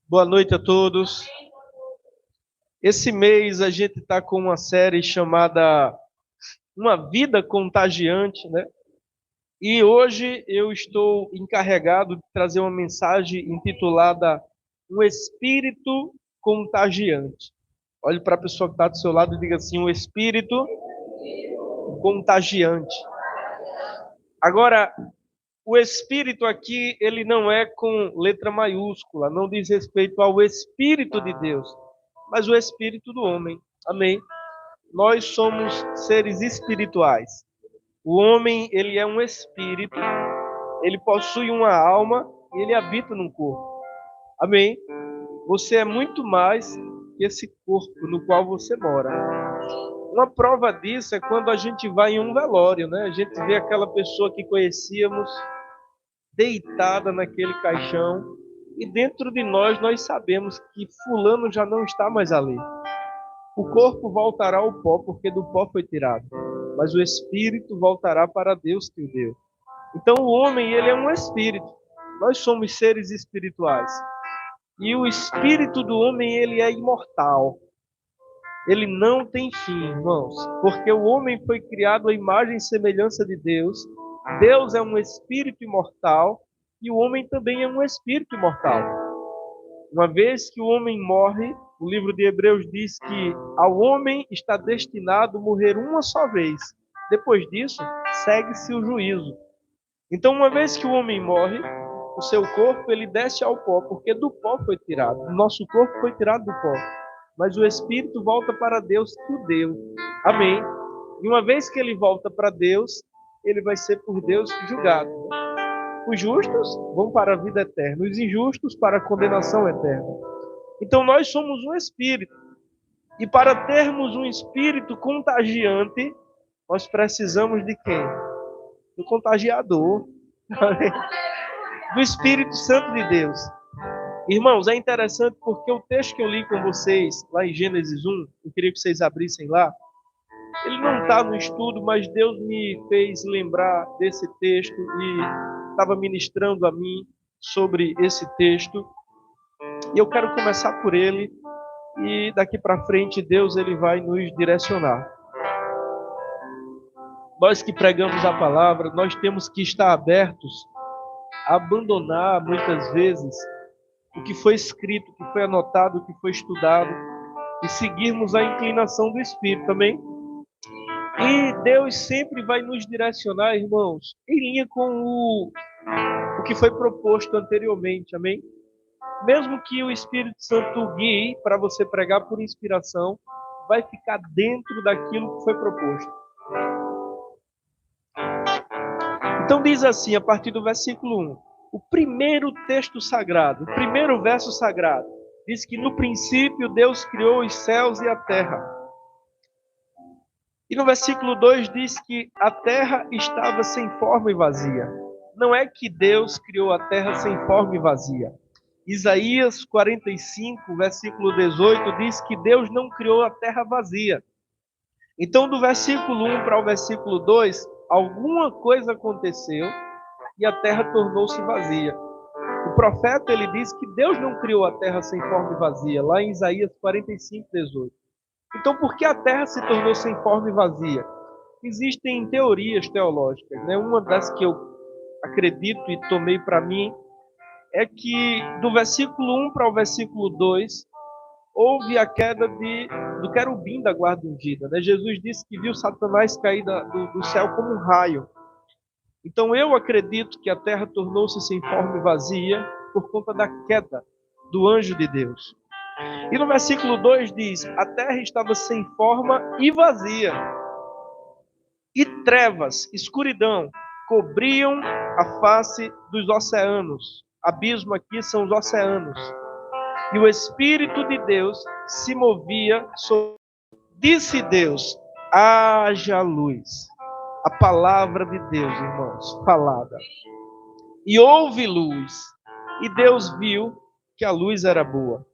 Boa noite a todos. Esse mês a gente está com uma série chamada Uma Vida Contagiante, né? E hoje eu estou encarregado de trazer uma mensagem intitulada Um Espírito Contagiante. Olhe para a pessoa que está do seu lado e diga assim: um espírito contagiante. Agora, o espírito aqui, ele não é com letra maiúscula, não diz respeito ao Espírito de Deus, mas o espírito do homem. Amém? Nós somos seres espirituais. O homem, ele é um espírito, ele possui uma alma e ele habita num corpo. Amém? Você é muito mais que esse corpo no qual você mora. Uma prova disso é quando a gente vai em um velório, né? A gente vê aquela pessoa que conhecíamos deitada naquele caixão e dentro de nós sabemos que fulano já não está mais ali. O corpo voltará ao pó, porque do pó foi tirado. Mas o espírito voltará para Deus que o deu. Então o homem, ele é um espírito. Nós somos seres espirituais. E o espírito do homem, ele é imortal. Ele não tem fim, irmãos. Porque o homem foi criado à imagem e semelhança de Deus. Deus é um espírito imortal. E o homem também é um espírito imortal. Uma vez que o homem morre, o livro de Hebreus diz que ao homem está destinado morrer uma só vez. Depois disso, segue-se o juízo. Então, uma vez que o homem morre, o seu corpo ele desce ao pó, porque do pó foi tirado. O nosso corpo foi tirado do pó. Mas o espírito volta para Deus que o deu. Amém? E uma vez que ele volta para Deus, ele vai ser por Deus julgado. Os justos vão para a vida eterna, os injustos para a condenação eterna. Então nós somos um espírito. E para termos um espírito contagiante, nós precisamos de quem? Do contagiador. Do Espírito Santo de Deus. Irmãos, é interessante porque o texto que eu li com vocês, lá em Gênesis 1, eu queria que vocês abrissem lá, ele não está no estudo, mas Deus me fez lembrar desse texto e estava ministrando a mim sobre esse texto. E eu quero começar por ele e daqui para frente Deus ele vai nos direcionar. Nós que pregamos a palavra, nós temos que estar abertos a abandonar muitas vezes o que foi escrito, o que foi anotado, o que foi estudado e seguirmos a inclinação do Espírito também. E Deus sempre vai nos direcionar, irmãos, em linha com o que foi proposto anteriormente, amém? Mesmo que o Espírito Santo guie para você pregar por inspiração, vai ficar dentro daquilo que foi proposto. Então diz assim, a partir do versículo 1, o primeiro texto sagrado, o primeiro verso sagrado, diz que no princípio Deus criou os céus e a terra. E no versículo 2 diz que a terra estava sem forma e vazia. Não é que Deus criou a terra sem forma e vazia. Isaías 45, versículo 18, diz que Deus não criou a terra vazia. Então, do versículo 1 para o versículo 2, alguma coisa aconteceu e a terra tornou-se vazia. O profeta, ele diz que Deus não criou a terra sem forma e vazia, lá em Isaías 45, 18. Então, por que a terra se tornou sem forma e vazia? Existem teorias teológicas, né? Uma das que eu acredito e tomei para mim é que do versículo 1 para o versículo 2 houve a queda do querubim da guarda ungida, né? Jesus disse que viu Satanás cair do céu como um raio. Então eu acredito que a terra tornou-se sem forma e vazia por conta da queda do anjo de Deus. E no versículo 2 diz, a terra estava sem forma e vazia. E trevas, escuridão, cobriam a face dos oceanos. Abismo aqui são os oceanos. E o Espírito de Deus se movia sobre... Disse Deus, haja luz. A palavra de Deus, irmãos, falada. E houve luz. E Deus viu que a luz era boa.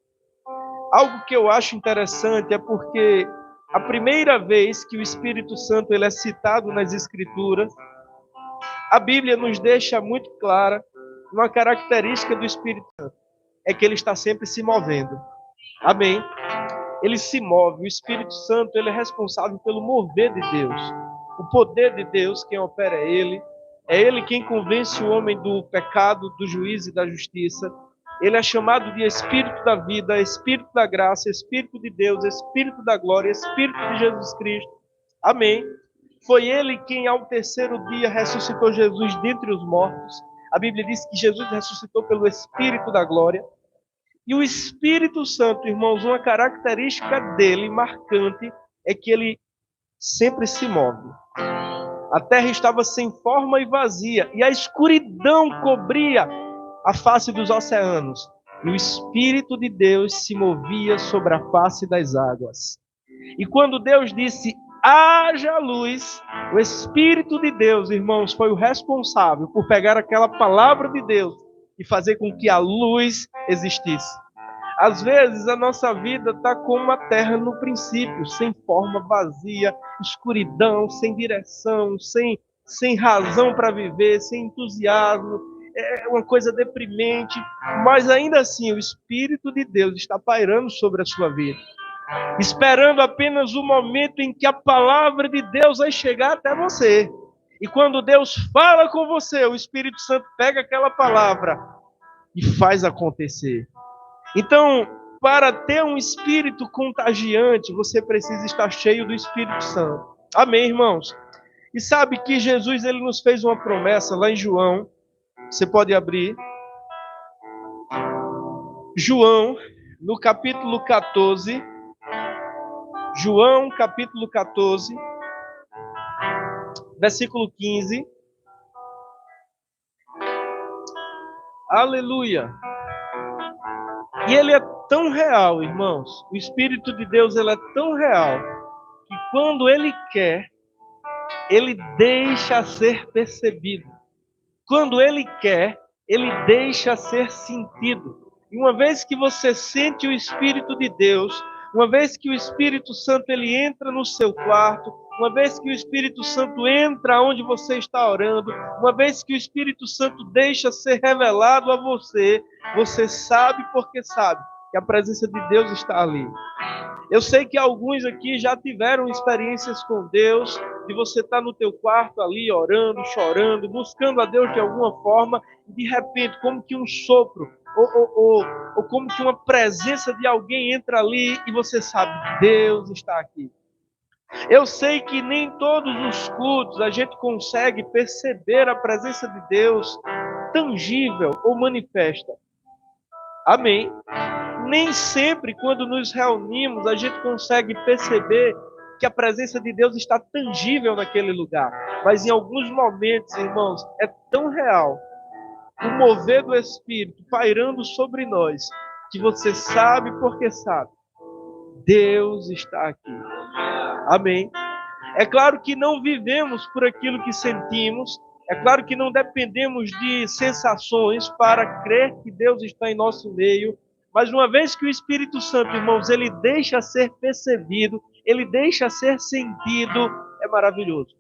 Algo que eu acho interessante é porque a primeira vez que o Espírito Santo ele é citado nas Escrituras, a Bíblia nos deixa muito clara uma característica do Espírito Santo. é que ele está sempre se movendo. Amém? Ele se move. O Espírito Santo, ele é responsável pelo mover de Deus. O poder de Deus, quem opera é ele. É ele quem convence o homem do pecado, do juízo e da justiça. Ele é chamado de Espírito da vida, Espírito da graça, Espírito de Deus, Espírito da glória, Espírito de Jesus Cristo. Amém? Foi ele quem, ao terceiro dia, ressuscitou Jesus dentre os mortos. A Bíblia diz que Jesus ressuscitou pelo Espírito da glória. E o Espírito Santo, irmãos, uma característica dele marcante é que ele sempre se move. A terra estava sem forma e vazia, e a escuridão cobria a face dos oceanos. E o Espírito de Deus se movia sobre a face das águas. E quando Deus disse, haja luz, o Espírito de Deus, irmãos, foi o responsável por pegar aquela palavra de Deus e fazer com que a luz existisse. Às vezes a nossa vida está como a terra no princípio, sem forma, vazia, escuridão, sem direção, sem razão para viver, sem entusiasmo, é uma coisa deprimente, mas ainda assim o Espírito de Deus está pairando sobre a sua vida, esperando apenas o momento em que a palavra de Deus vai chegar até você. E quando Deus fala com você, o Espírito Santo pega aquela palavra e faz acontecer. Então, para ter um espírito contagiante, você precisa estar cheio do Espírito Santo. Amém, irmãos? E sabe que Jesus, ele nos fez uma promessa lá em João. Você pode abrir. João, no capítulo 14. João, capítulo 14, versículo 15. Aleluia! E ele é tão real, irmãos. O Espírito de Deus, ele é tão real que quando ele quer, ele deixa ser percebido. Quando ele quer, ele deixa ser sentido. E uma vez que você sente o Espírito de Deus, uma vez que o Espírito Santo ele entra no seu quarto, uma vez que o Espírito Santo entra onde você está orando, uma vez que o Espírito Santo deixa ser revelado a você, você sabe porque sabe que a presença de Deus está ali. Eu sei que alguns aqui já tiveram experiências com Deus, de você estar no teu quarto ali, orando, chorando, buscando a Deus de alguma forma, e de repente, como que um sopro, ou como que uma presença de alguém entra ali, e você sabe, Deus está aqui. Eu sei que nem todos os cultos a gente consegue perceber a presença de Deus tangível ou manifesta. Amém? Nem sempre, quando nos reunimos, a gente consegue perceber que a presença de Deus está tangível naquele lugar. Mas em alguns momentos, irmãos, é tão real o mover do Espírito pairando sobre nós, que você sabe porque sabe. Deus está aqui. Amém? É claro que não vivemos por aquilo que sentimos. É claro que não dependemos de sensações para crer que Deus está em nosso meio. Mas uma vez que o Espírito Santo, irmãos, ele deixa ser percebido, ele deixa ser sentido, é maravilhoso.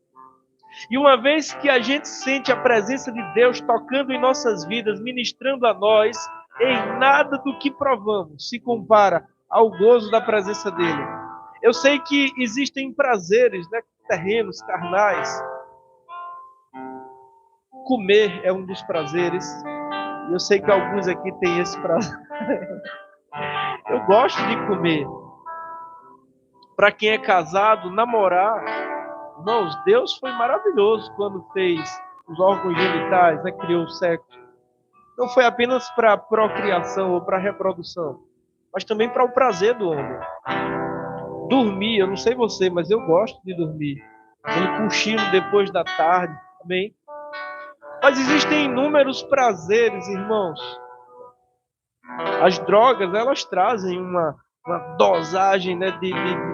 E uma vez que a gente sente a presença de Deus tocando em nossas vidas, ministrando a nós, em nada do que provamos se compara ao gozo da presença dele. Eu sei que existem prazeres, né, terrenos, carnais. Comer é um dos prazeres. E eu sei que alguns aqui têm esse prazer. Eu gosto de comer. Para quem é casado, namorar, irmãos, Deus foi maravilhoso quando fez os órgãos genitais, né, criou o sexo. Não foi apenas para procriação ou para reprodução, mas também para o prazer do homem. Dormir, eu não sei você, mas eu gosto de dormir. Um cochilo depois da tarde, também. Mas existem inúmeros prazeres, irmãos. As drogas, elas trazem uma dosagem, né, de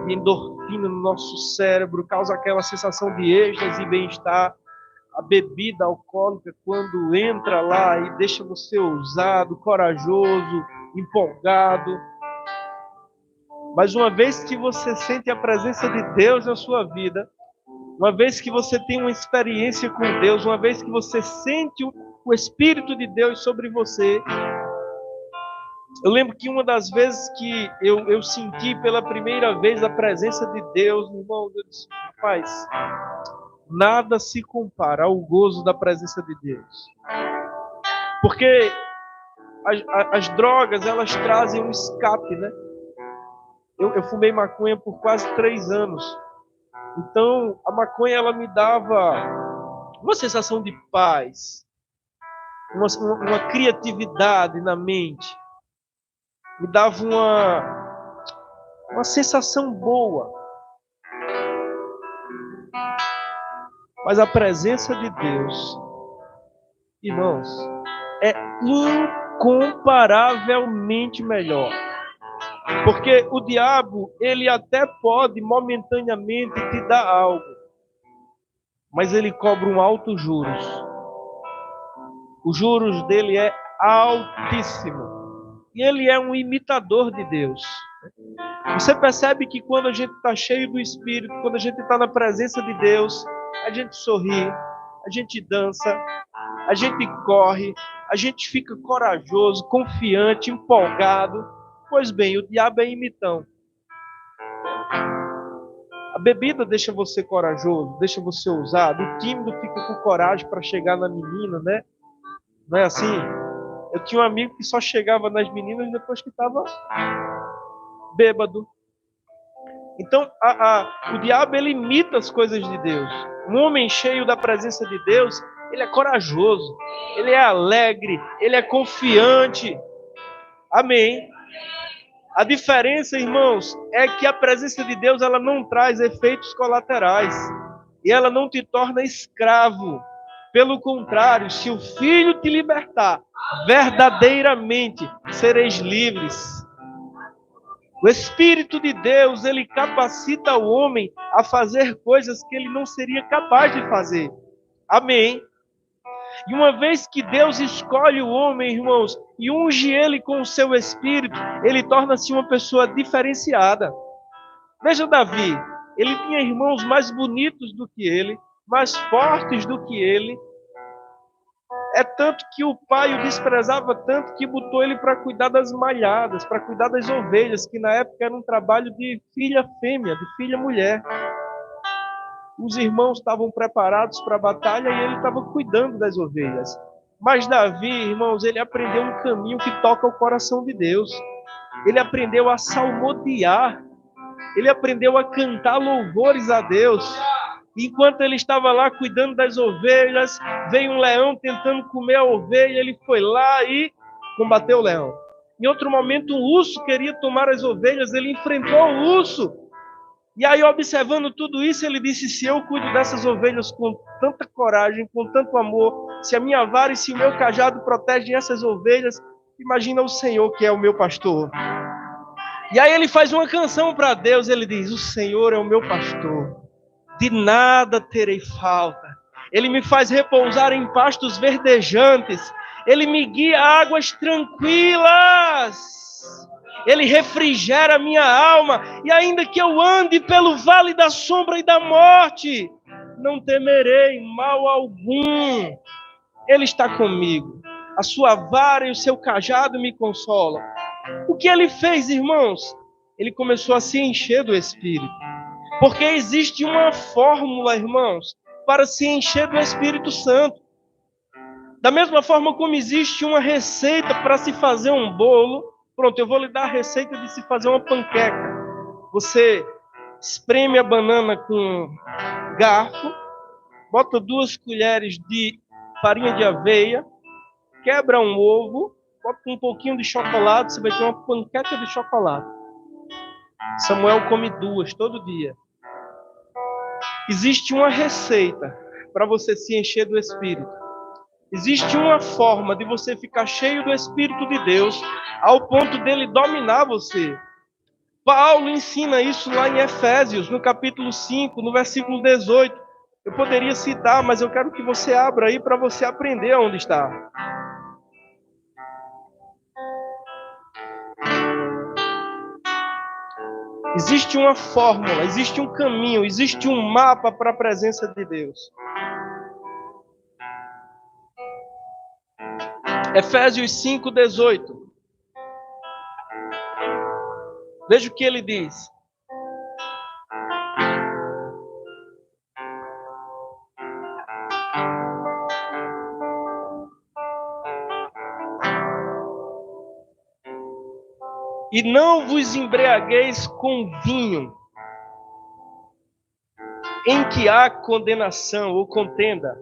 endorfina no nosso cérebro, causa aquela sensação de êxtase e bem-estar. A bebida alcoólica, quando entra lá e deixa você ousado, corajoso, empolgado. Mas uma vez que você sente a presença de Deus na sua vida, uma vez que você tem uma experiência com Deus, uma vez que você sente o Espírito de Deus sobre você, Eu lembro que uma das vezes que eu senti pela primeira vez a presença de Deus, irmão, eu disse, rapaz, nada se compara ao gozo da presença de Deus. Porque as drogas, elas trazem um escape, né? Eu fumei maconha por quase 3 anos. Então, a maconha, ela me dava uma sensação de paz, uma criatividade na mente. Me dava uma sensação boa. Mas a presença de Deus, irmãos, é incomparavelmente melhor. Porque o diabo, ele até pode momentaneamente te dar algo, mas ele cobra um alto juros. Os juros dele é altíssimo. E ele é um imitador de Deus. Você percebe que quando a gente está cheio do Espírito, quando a gente está na presença de Deus, a gente sorri, a gente dança, a gente corre, a gente fica corajoso, confiante, empolgado. Pois bem, o diabo é imitão. A bebida deixa você corajoso, deixa você ousado. O tímido fica com coragem para chegar na menina, né? Não é assim? Eu tinha um amigo que só chegava nas meninas depois que estava bêbado. Então, o diabo, ele imita as coisas de Deus. Um homem cheio da presença de Deus, ele é corajoso, ele é alegre, ele é confiante. Amém. A diferença, irmãos, é que a presença de Deus, ela não traz efeitos colaterais. E ela não te torna escravo. Pelo contrário, se o Filho te libertar, verdadeiramente sereis livres. O Espírito de Deus, ele capacita o homem a fazer coisas que ele não seria capaz de fazer. Amém. E uma vez que Deus escolhe o homem, irmãos, e unge ele com o seu Espírito, ele torna-se uma pessoa diferenciada. Veja Davi, ele tinha irmãos mais bonitos do que ele, mais fortes do que ele. É tanto que o pai o desprezava tanto que botou ele para cuidar das malhadas, para cuidar das ovelhas, que na época era um trabalho de filha fêmea, de filha mulher. Os irmãos estavam preparados para a batalha e ele estava cuidando das ovelhas. Mas Davi, irmãos, ele aprendeu um caminho que toca o coração de Deus. Ele aprendeu a salmodiar. Ele aprendeu a cantar louvores a Deus. Enquanto ele estava lá cuidando das ovelhas, veio um leão tentando comer a ovelha, ele foi lá e combateu o leão. Em outro momento, um urso queria tomar as ovelhas, ele enfrentou o urso. E aí, observando tudo isso, ele disse, se eu cuido dessas ovelhas com tanta coragem, com tanto amor, se a minha vara e se o meu cajado protegem essas ovelhas, imagina o Senhor que é o meu pastor. E aí ele faz uma canção para Deus, ele diz, o Senhor é o meu pastor, de nada terei falta. Ele me faz repousar em pastos verdejantes, ele me guia a águas tranquilas. Ele refrigera a minha alma, e ainda que eu ande pelo vale da sombra e da morte, não temerei mal algum. Ele está comigo. A sua vara e o seu cajado me consolam. O que ele fez, irmãos? Ele começou a se encher do Espírito. Porque existe uma fórmula, irmãos, para se encher do Espírito Santo. Da mesma forma como existe uma receita para se fazer um bolo, pronto, eu vou lhe dar a receita de se fazer uma panqueca. Você espreme a banana com garfo, bota 2 colheres de farinha de aveia, quebra um ovo, bota um pouquinho de chocolate, você vai ter uma panqueca de chocolate. Samuel come 2 todo dia. Existe uma receita para você se encher do Espírito. Existe uma forma de você ficar cheio do Espírito de Deus, ao ponto dele dominar você. Paulo ensina isso lá em Efésios, no capítulo 5, no versículo 18. Eu poderia citar, mas eu quero que você abra aí para você aprender onde está. Existe uma fórmula, existe um caminho, existe um mapa para a presença de Deus. Efésios 5:18. Veja o que ele diz. E não vos embriagueis com vinho, em que há condenação ou contenda.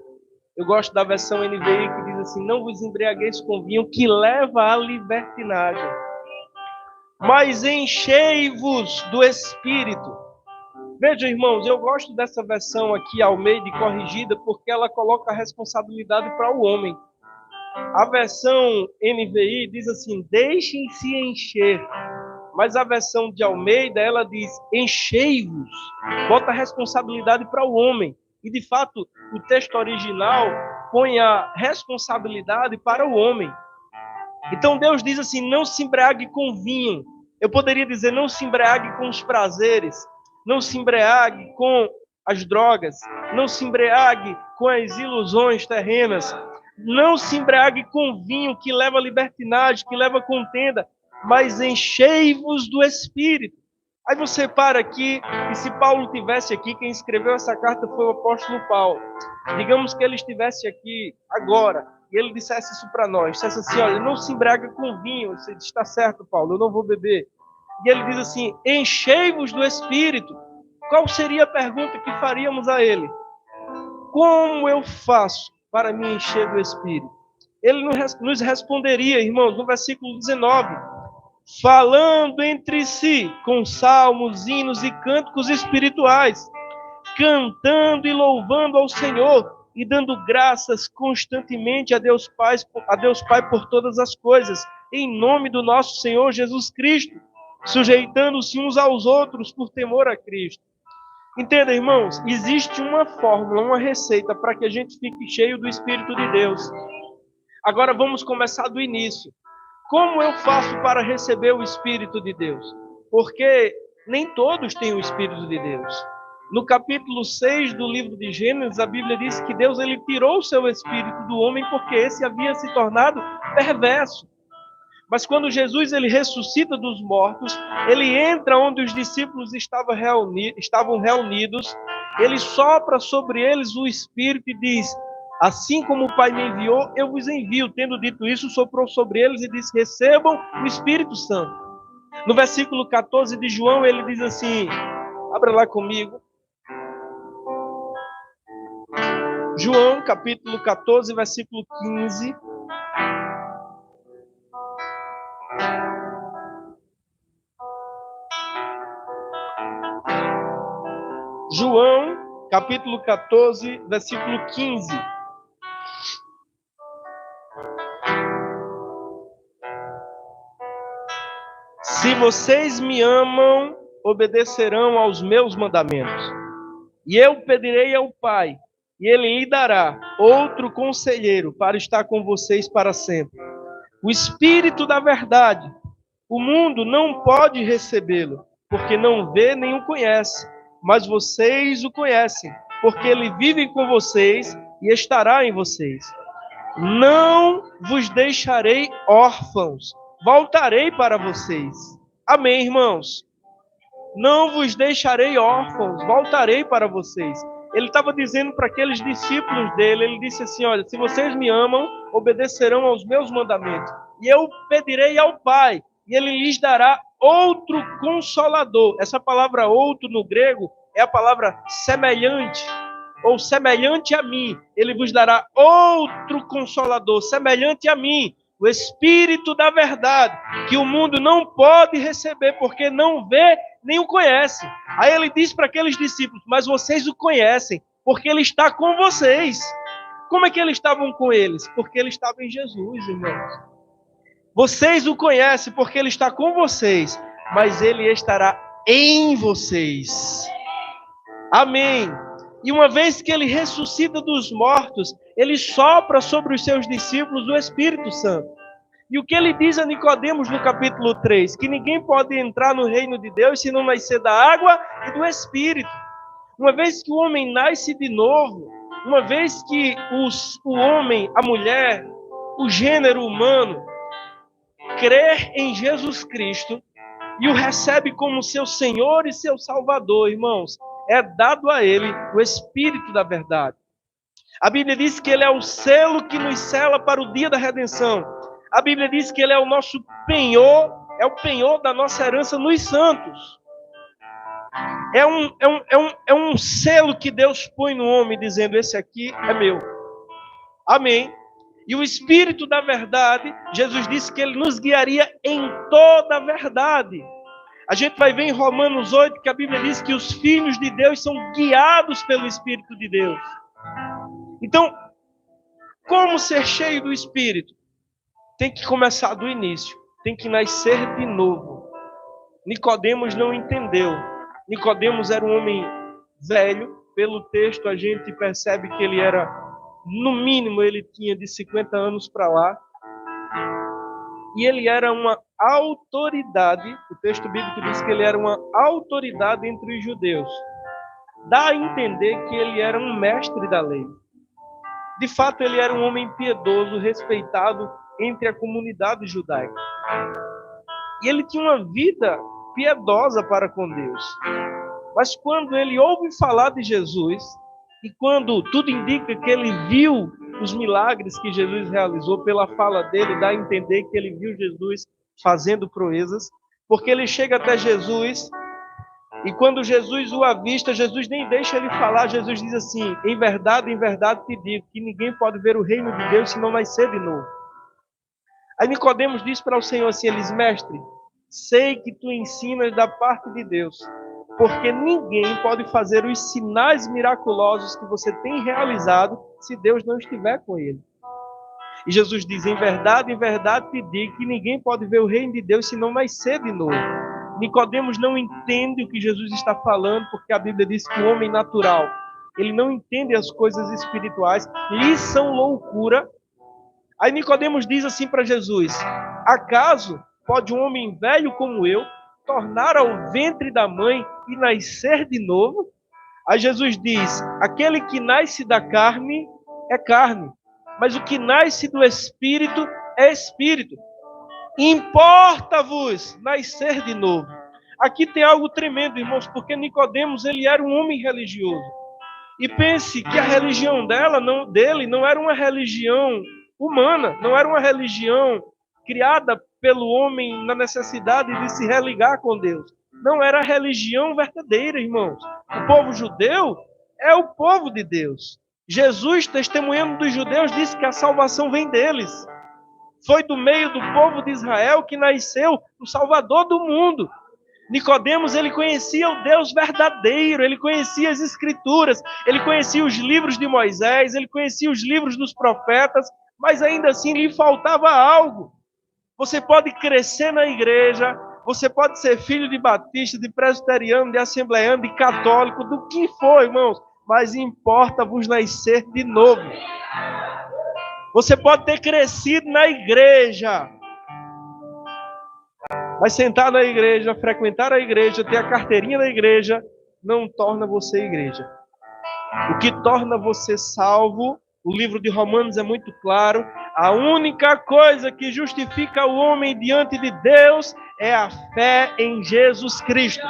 Eu gosto da versão NVI que diz assim: não vos embriagueis com vinho que leva à libertinagem, mas enchei-vos do Espírito. Veja, irmãos, eu gosto dessa versão aqui, Almeida corrigida, porque ela coloca a responsabilidade para o homem. A versão NVI diz assim: deixem-se encher. Mas a versão de Almeida, ela diz: enchei-vos. Bota a responsabilidade para o homem. E, de fato, o texto original põe a responsabilidade para o homem. Então, Deus diz assim: não se embriague com vinho. Eu poderia dizer: não se embriague com os prazeres. Não se embriague com as drogas. Não se embriague com as ilusões terrenas. Não se embriague com vinho que leva à libertinagem, que leva à contenda, mas enchei-vos do Espírito. Aí você para aqui, e se Paulo tivesse aqui, quem escreveu essa carta foi o apóstolo Paulo. Digamos que ele estivesse aqui agora, e ele dissesse isso para nós, dissesse assim: olha, não se embriaga com vinho. Você diz: está certo, Paulo, eu não vou beber. E ele diz assim: enchei-vos do Espírito. Qual seria a pergunta que faríamos a ele? Como eu faço para me encher do Espírito? Ele nos responderia, irmãos, no versículo 19, falando entre si com salmos, hinos e cânticos espirituais, cantando e louvando ao Senhor e dando graças constantemente a Deus Pai por todas as coisas, em nome do nosso Senhor Jesus Cristo, sujeitando-se uns aos outros por temor a Cristo. Entenda, irmãos, existe uma fórmula, uma receita para que a gente fique cheio do Espírito de Deus. Agora vamos começar do início. Como eu faço para receber o Espírito de Deus? Porque nem todos têm o Espírito de Deus. No capítulo 6 do livro de Gênesis, a Bíblia diz que Deus ele tirou o seu Espírito do homem porque esse havia se tornado perverso. Mas quando Jesus ele ressuscita dos mortos, ele entra onde os discípulos estavam reunidos, ele sopra sobre eles o Espírito e diz: assim como o Pai me enviou, eu vos envio. Tendo dito isso, soprou sobre eles e disse: recebam o Espírito Santo. No versículo 14 de João, ele diz assim, abra lá comigo. João, capítulo 14, versículo 15. João, capítulo 14, versículo 15. Se vocês me amam, obedecerão aos meus mandamentos. E eu pedirei ao Pai, e ele lhe dará outro conselheiro para estar com vocês para sempre. O Espírito da verdade. O mundo não pode recebê-lo, porque não vê nem o conhece. Mas vocês o conhecem, porque ele vive com vocês e estará em vocês. Não vos deixarei órfãos, voltarei para vocês. Amém, irmãos? Não vos deixarei órfãos, voltarei para vocês. Ele estava dizendo para aqueles discípulos dele, ele disse assim, olha, se vocês me amam, obedecerão aos meus mandamentos. E eu pedirei ao Pai, e ele lhes dará outro consolador. Essa palavra outro no grego é a palavra semelhante, ou semelhante a mim. Ele vos dará outro consolador, semelhante a mim, o Espírito da verdade, que o mundo não pode receber, porque não vê nem o conhece. Aí ele diz para aqueles discípulos, mas vocês o conhecem, porque ele está com vocês. Como é que eles estavam com eles? Porque ele estava em Jesus, irmãos. Vocês o conhecem porque ele está com vocês, mas ele estará em vocês. Amém. E uma vez que ele ressuscita dos mortos, ele sopra sobre os seus discípulos o Espírito Santo. E o que ele diz a Nicodemos no capítulo 3? Que ninguém pode entrar no reino de Deus se não nascer da água e do Espírito. Uma vez que o homem nasce de novo, uma vez que o homem, a mulher, o gênero humano, crer em Jesus Cristo e o recebe como seu Senhor e seu Salvador, irmãos, é dado a ele o Espírito da verdade. A Bíblia diz que ele é o selo que nos sela para o dia da redenção. A Bíblia diz que ele é o nosso penhor, é o penhor da nossa herança nos santos. É um selo que Deus põe no homem, dizendo, esse aqui é meu. Amém. E o Espírito da verdade, Jesus disse que ele nos guiaria em toda a verdade. A gente vai ver em Romanos 8 que a Bíblia diz que os filhos de Deus são guiados pelo Espírito de Deus. Então, como ser cheio do Espírito? Tem que começar do início, tem que nascer de novo. Nicodemos não entendeu. Nicodemos era um homem velho, pelo texto a gente percebe que ele era, no mínimo, ele tinha de 50 anos para lá. E ele era uma autoridade, o texto bíblico diz que ele era uma autoridade entre os judeus. Dá a entender que ele era um mestre da lei. De fato, ele era um homem piedoso, respeitado entre a comunidade judaica. E ele tinha uma vida piedosa para com Deus. Mas quando ele ouve falar de Jesus, e quando tudo indica que ele viu os milagres que Jesus realizou, pela fala dele, dá a entender que ele viu Jesus fazendo proezas, porque ele chega até Jesus, e quando Jesus o avista, Jesus nem deixa ele falar, Jesus diz assim, em verdade te digo, que ninguém pode ver o reino de Deus se não nascer de novo. Aí Nicodemos diz para o Senhor assim, eles, mestre, sei que tu ensinas da parte de Deus, porque ninguém pode fazer os sinais miraculosos que você tem realizado se Deus não estiver com ele. E Jesus diz, em verdade te digo que ninguém pode ver o reino de Deus se não nascer de novo. Nicodemos não entende o que Jesus está falando, porque a Bíblia diz que o homem natural, ele não entende as coisas espirituais, lhe são loucura. Aí Nicodemos diz assim para Jesus, acaso pode um homem velho como eu tornar ao ventre da mãe e nascer de novo? Aí Jesus diz, aquele que nasce da carne é carne, mas o que nasce do Espírito é Espírito. Importa-vos nascer de novo. Aqui tem algo tremendo, irmãos, porque Nicodemos, ele era um homem religioso. E pense que a religião dele não era uma religião humana, não era uma religião criada pelo homem na necessidade de se religar com Deus. Não era a religião verdadeira, irmãos. O povo judeu é o povo de Deus. Jesus, testemunhando dos judeus, disse que a salvação vem deles. Foi do meio do povo de Israel que nasceu o Salvador do mundo. Nicodemos, ele conhecia o Deus verdadeiro, ele conhecia as Escrituras, ele conhecia os livros de Moisés, ele conhecia os livros dos profetas, mas ainda assim lhe faltava algo. Você pode crescer na igreja, você pode ser filho de batista, de presbiteriano, de assembleiano, de católico, do que for, irmãos, mas importa-vos nascer de novo. Você pode ter crescido na igreja, mas sentar na igreja, frequentar a igreja, ter a carteirinha da igreja, não torna você igreja. O que torna você salvo, o livro de Romanos é muito claro, a única coisa que justifica o homem diante de Deus é a fé em Jesus Cristo.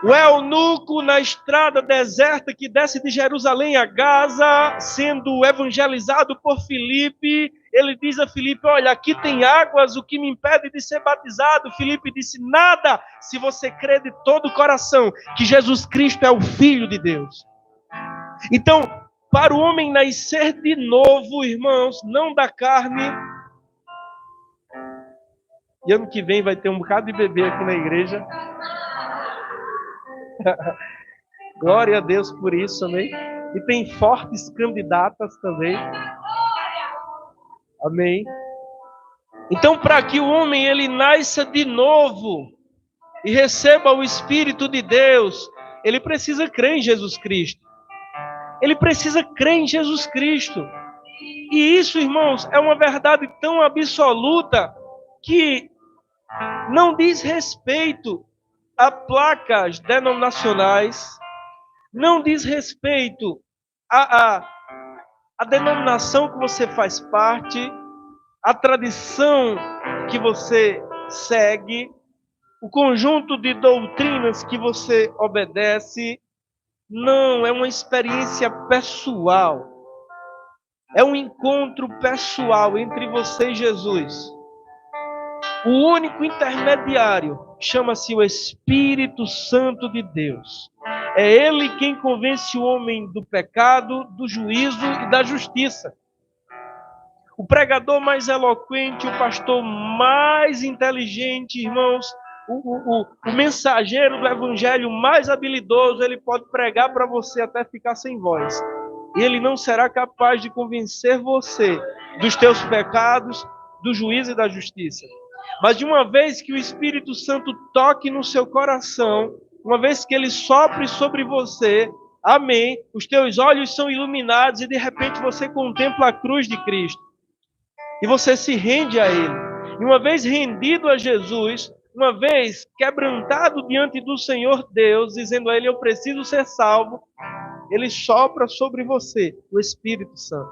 O eunuco na estrada deserta que desce de Jerusalém a Gaza, sendo evangelizado por Filipe, ele diz a Filipe, olha, aqui tem águas, o que me impede de ser batizado? Filipe disse, nada, se você crê de todo o coração que Jesus Cristo é o Filho de Deus. Então, para o homem nascer de novo, irmãos, não da carne. E ano que vem vai ter um bocado de bebê aqui na igreja. Glória a Deus por isso, amém? E tem fortes candidatas também. Amém? Então, para que o homem ele nasça de novo e receba o Espírito de Deus, ele precisa crer em Jesus Cristo. Ele precisa crer em Jesus Cristo. E isso, irmãos, é uma verdade tão absoluta que não diz respeito a placas denominacionais, não diz respeito a denominação que você faz parte, a tradição que você segue, o conjunto de doutrinas que você obedece. Não, é uma experiência pessoal. É um encontro pessoal entre você e Jesus. O único intermediário chama-se o Espírito Santo de Deus. É Ele quem convence o homem do pecado, do juízo e da justiça. O pregador mais eloquente, o pastor mais inteligente, irmãos, o mensageiro do evangelho mais habilidoso, ele pode pregar para você até ficar sem voz. E ele não será capaz de convencer você dos teus pecados, do juízo e da justiça. Mas de uma vez que o Espírito Santo toque no seu coração, uma vez que ele sopre sobre você, amém, os teus olhos são iluminados e de repente você contempla a cruz de Cristo. E você se rende a Ele. E uma vez rendido a Jesus, uma vez quebrantado diante do Senhor Deus, dizendo a Ele, eu preciso ser salvo, Ele sopra sobre você o Espírito Santo.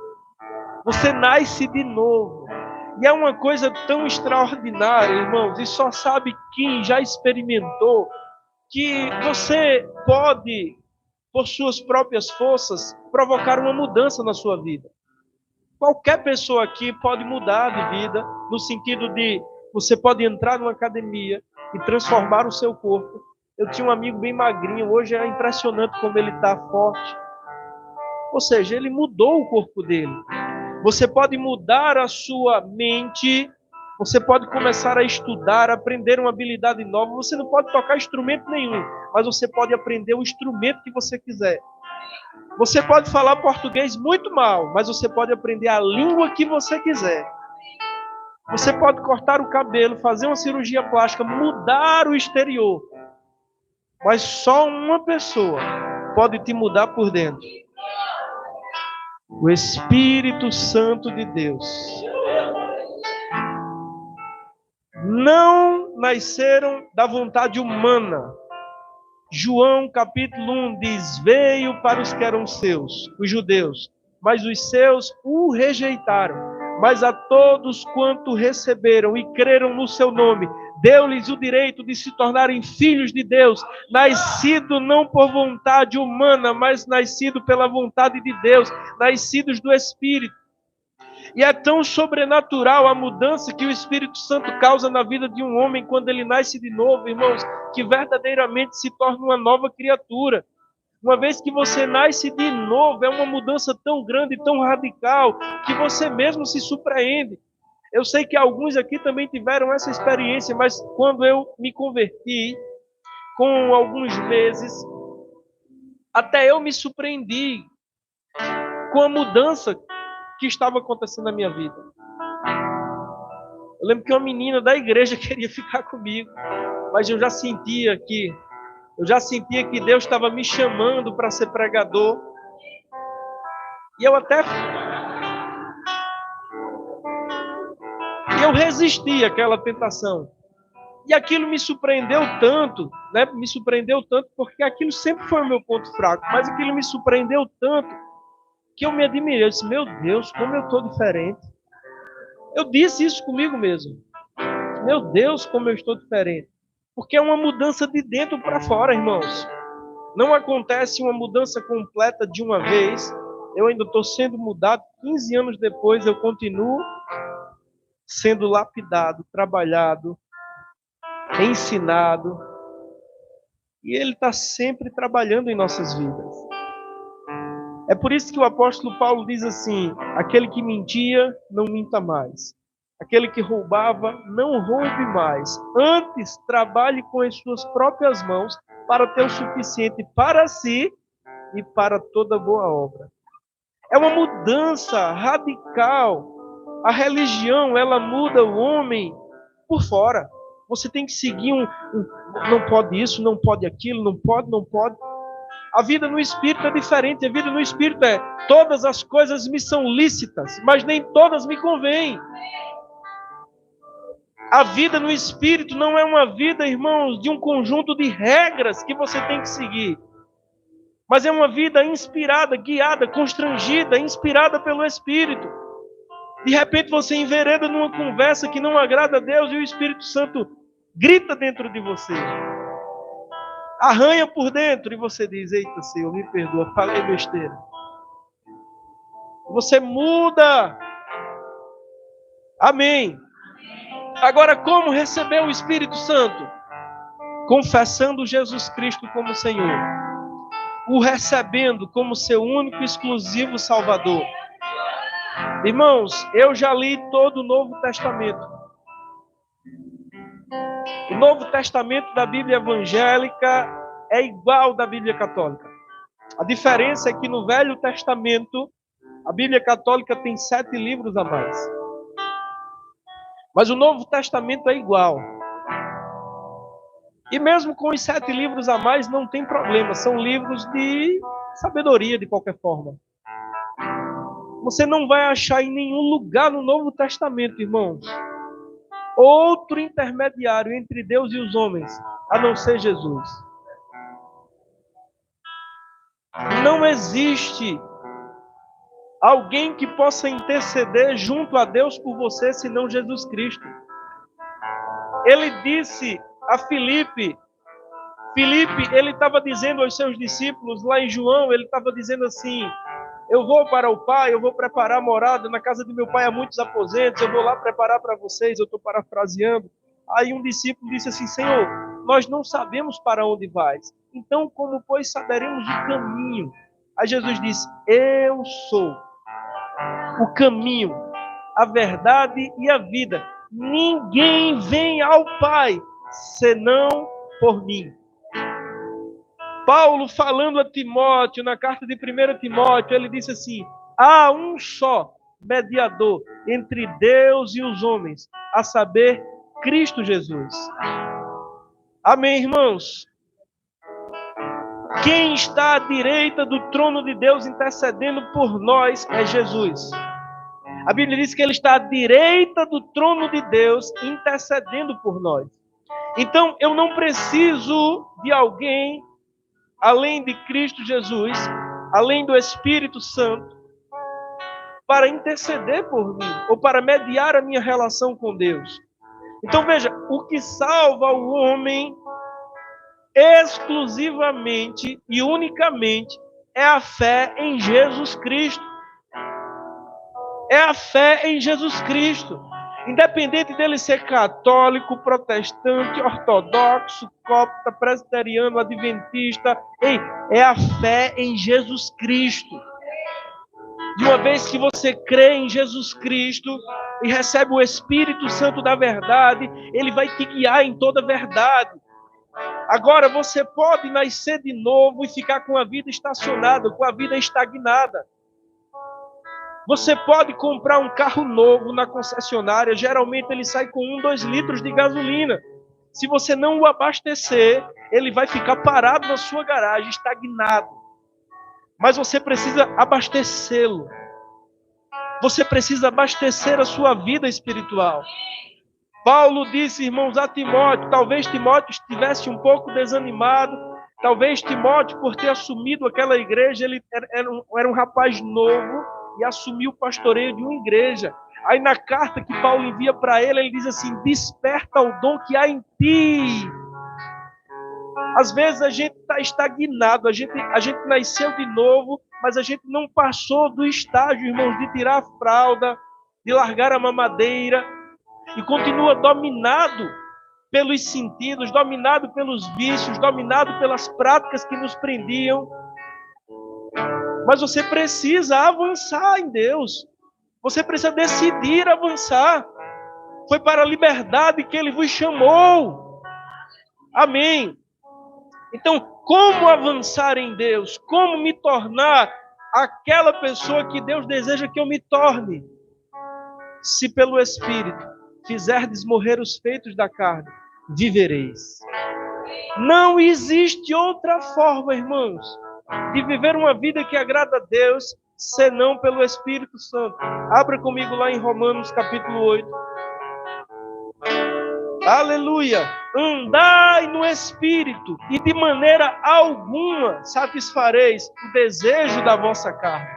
Você nasce de novo. E é uma coisa tão extraordinária, irmãos, e só sabe quem já experimentou, que você pode, por suas próprias forças, provocar uma mudança na sua vida. Qualquer pessoa aqui pode mudar de vida, no sentido de você pode entrar numa academia e transformar o seu corpo. Eu tinha um amigo bem magrinho, hoje é impressionante como ele está forte. Ou seja, ele mudou o corpo dele. Você pode mudar a sua mente, você pode começar a estudar, aprender uma habilidade nova. Você não pode tocar instrumento nenhum, mas você pode aprender o instrumento que você quiser. Você pode falar português muito mal, mas você pode aprender a língua que você quiser. Você pode cortar o cabelo, fazer uma cirurgia plástica, mudar o exterior. Mas só uma pessoa pode te mudar por dentro. O Espírito Santo de Deus. Não nasceram da vontade humana. João capítulo 1 diz, veio para os que eram seus, os judeus, mas os seus o rejeitaram. Mas a todos quanto receberam e creram no seu nome, deu-lhes o direito de se tornarem filhos de Deus, nascido não por vontade humana, mas nascido pela vontade de Deus, nascidos do Espírito. E é tão sobrenatural a mudança que o Espírito Santo causa na vida de um homem quando ele nasce de novo, irmãos, que verdadeiramente se torna uma nova criatura. Uma vez que você nasce de novo, é uma mudança tão grande, tão radical, que você mesmo se surpreende. Eu sei que alguns aqui também tiveram essa experiência, mas quando eu me converti, com alguns meses, até eu me surpreendi com a mudança que estava acontecendo na minha vida. Eu lembro que uma menina da igreja queria ficar comigo, mas eu já sentia que Deus estava me chamando para ser pregador. E eu resisti àquela tentação. E aquilo me surpreendeu tanto, né? Me surpreendeu tanto porque aquilo sempre foi o meu ponto fraco, mas aquilo me surpreendeu tanto que eu me admirei. Eu disse, meu Deus, como eu estou diferente. Eu disse isso comigo mesmo. Meu Deus, como eu estou diferente. Porque é uma mudança de dentro para fora, irmãos. Não acontece uma mudança completa de uma vez. Eu ainda estou sendo mudado. 15 anos depois, eu continuo sendo lapidado, trabalhado, ensinado. E Ele está sempre trabalhando em nossas vidas. É por isso que o apóstolo Paulo diz assim, aquele que mentia, não minta mais. Aquele que roubava, não roube mais. Antes, trabalhe com as suas próprias mãos para ter o suficiente para si e para toda boa obra. É uma mudança radical. A religião, ela muda o homem por fora. Você tem que seguir não pode isso, não pode aquilo, não pode. A vida no Espírito é diferente. A vida no Espírito é, todas as coisas me são lícitas, mas nem todas me convêm. A vida no Espírito não é uma vida, irmãos, de um conjunto de regras que você tem que seguir. Mas é uma vida inspirada, guiada, constrangida, inspirada pelo Espírito. De repente você envereda numa conversa que não agrada a Deus e o Espírito Santo grita dentro de você. Arranha por dentro e você diz: eita, Senhor, me perdoa, falei besteira. Você muda. Amém. Agora, como receber o Espírito Santo? Confessando Jesus Cristo como Senhor. O recebendo como seu único e exclusivo Salvador. Irmãos, eu já li todo o Novo Testamento. O Novo Testamento da Bíblia evangélica é igual ao da Bíblia católica. A diferença é que no Velho Testamento, a Bíblia católica tem 7 livros a mais. Mas o Novo Testamento é igual. E mesmo com os 7 livros a mais, não tem problema. São livros de sabedoria, de qualquer forma. Você não vai achar em nenhum lugar no Novo Testamento, irmãos, outro intermediário entre Deus e os homens, a não ser Jesus. Não existe alguém que possa interceder junto a Deus por você, senão Jesus Cristo. Ele disse a Filipe, ele estava dizendo aos seus discípulos, lá em João, ele estava dizendo assim: eu vou para o Pai, eu vou preparar morada, na casa de meu Pai há muitos aposentos, eu vou lá preparar para vocês, eu estou parafraseando. Aí um discípulo disse assim: Senhor, nós não sabemos para onde vais, então como pois saberemos o caminho? Aí Jesus disse: eu sou o caminho, a verdade e a vida. Ninguém vem ao Pai senão por mim. Paulo, falando a Timóteo, na carta de 1 Timóteo, ele disse assim: há um só mediador entre Deus e os homens, a saber, Cristo Jesus. Amém, irmãos? Quem está à direita do trono de Deus intercedendo por nós é Jesus. A Bíblia diz que ele está à direita do trono de Deus intercedendo por nós. Então, eu não preciso de alguém além de Cristo Jesus, além do Espírito Santo, para interceder por mim, ou para mediar a minha relação com Deus. Então veja, o que salva o homem exclusivamente e unicamente é a fé em Jesus Cristo. É a fé em Jesus Cristo. Independente dele ser católico, protestante, ortodoxo, copta, presbiteriano, adventista, é a fé em Jesus Cristo. De uma vez que você crê em Jesus Cristo e recebe o Espírito Santo da verdade, ele vai te guiar em toda a verdade. Agora, você pode nascer de novo e ficar com a vida estacionada, com a vida estagnada. Você pode comprar um carro novo na concessionária, geralmente ele sai com 2 litros de gasolina. Se você não o abastecer, ele vai ficar parado na sua garagem, estagnado. Mas você precisa abastecê-lo. Você precisa abastecer a sua vida espiritual. Paulo disse, irmãos, a Timóteo, talvez Timóteo estivesse um pouco desanimado, talvez Timóteo, por ter assumido aquela igreja, ele era um rapaz novo, e assumiu o pastoreio de uma igreja. Aí na carta que Paulo envia para ele, ele diz assim: desperta o dom que há em ti. Às vezes a gente está estagnado, a gente nasceu de novo, mas a gente não passou do estágio, irmãos, de tirar a fralda, de largar a mamadeira, e continua dominado pelos sentidos, dominado pelos vícios, dominado pelas práticas que nos prendiam. Mas você precisa avançar em Deus. Você precisa decidir avançar. Foi para a liberdade que Ele vos chamou. Amém. Então, como avançar em Deus? Como me tornar aquela pessoa que Deus deseja que eu me torne? Se pelo Espírito fizerdes morrer os feitos da carne, vivereis. Não existe outra forma, irmãos, de viver uma vida que agrada a Deus, senão pelo Espírito Santo. Abra comigo lá em Romanos capítulo 8. Aleluia! Andai no Espírito, e de maneira alguma satisfareis o desejo da vossa carne.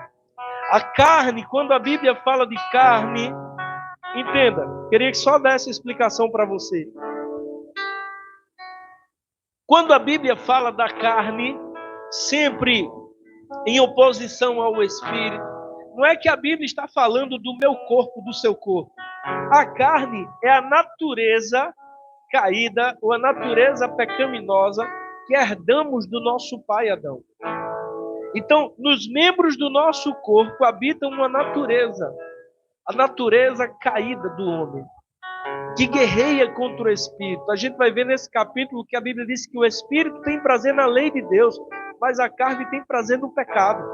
A carne, quando a Bíblia fala de carne, entenda, queria que só desse explicação para você. Quando a Bíblia fala da carne, sempre em oposição ao Espírito, não é que a Bíblia está falando do meu corpo, do seu corpo. A carne é a natureza caída, ou a natureza pecaminosa que herdamos do nosso pai Adão. Então, nos membros do nosso corpo habita uma natureza, a natureza caída do homem, que guerreia contra o Espírito. A gente vai ver nesse capítulo que a Bíblia diz que o Espírito tem prazer na lei de Deus, mas a carne tem prazer no pecado.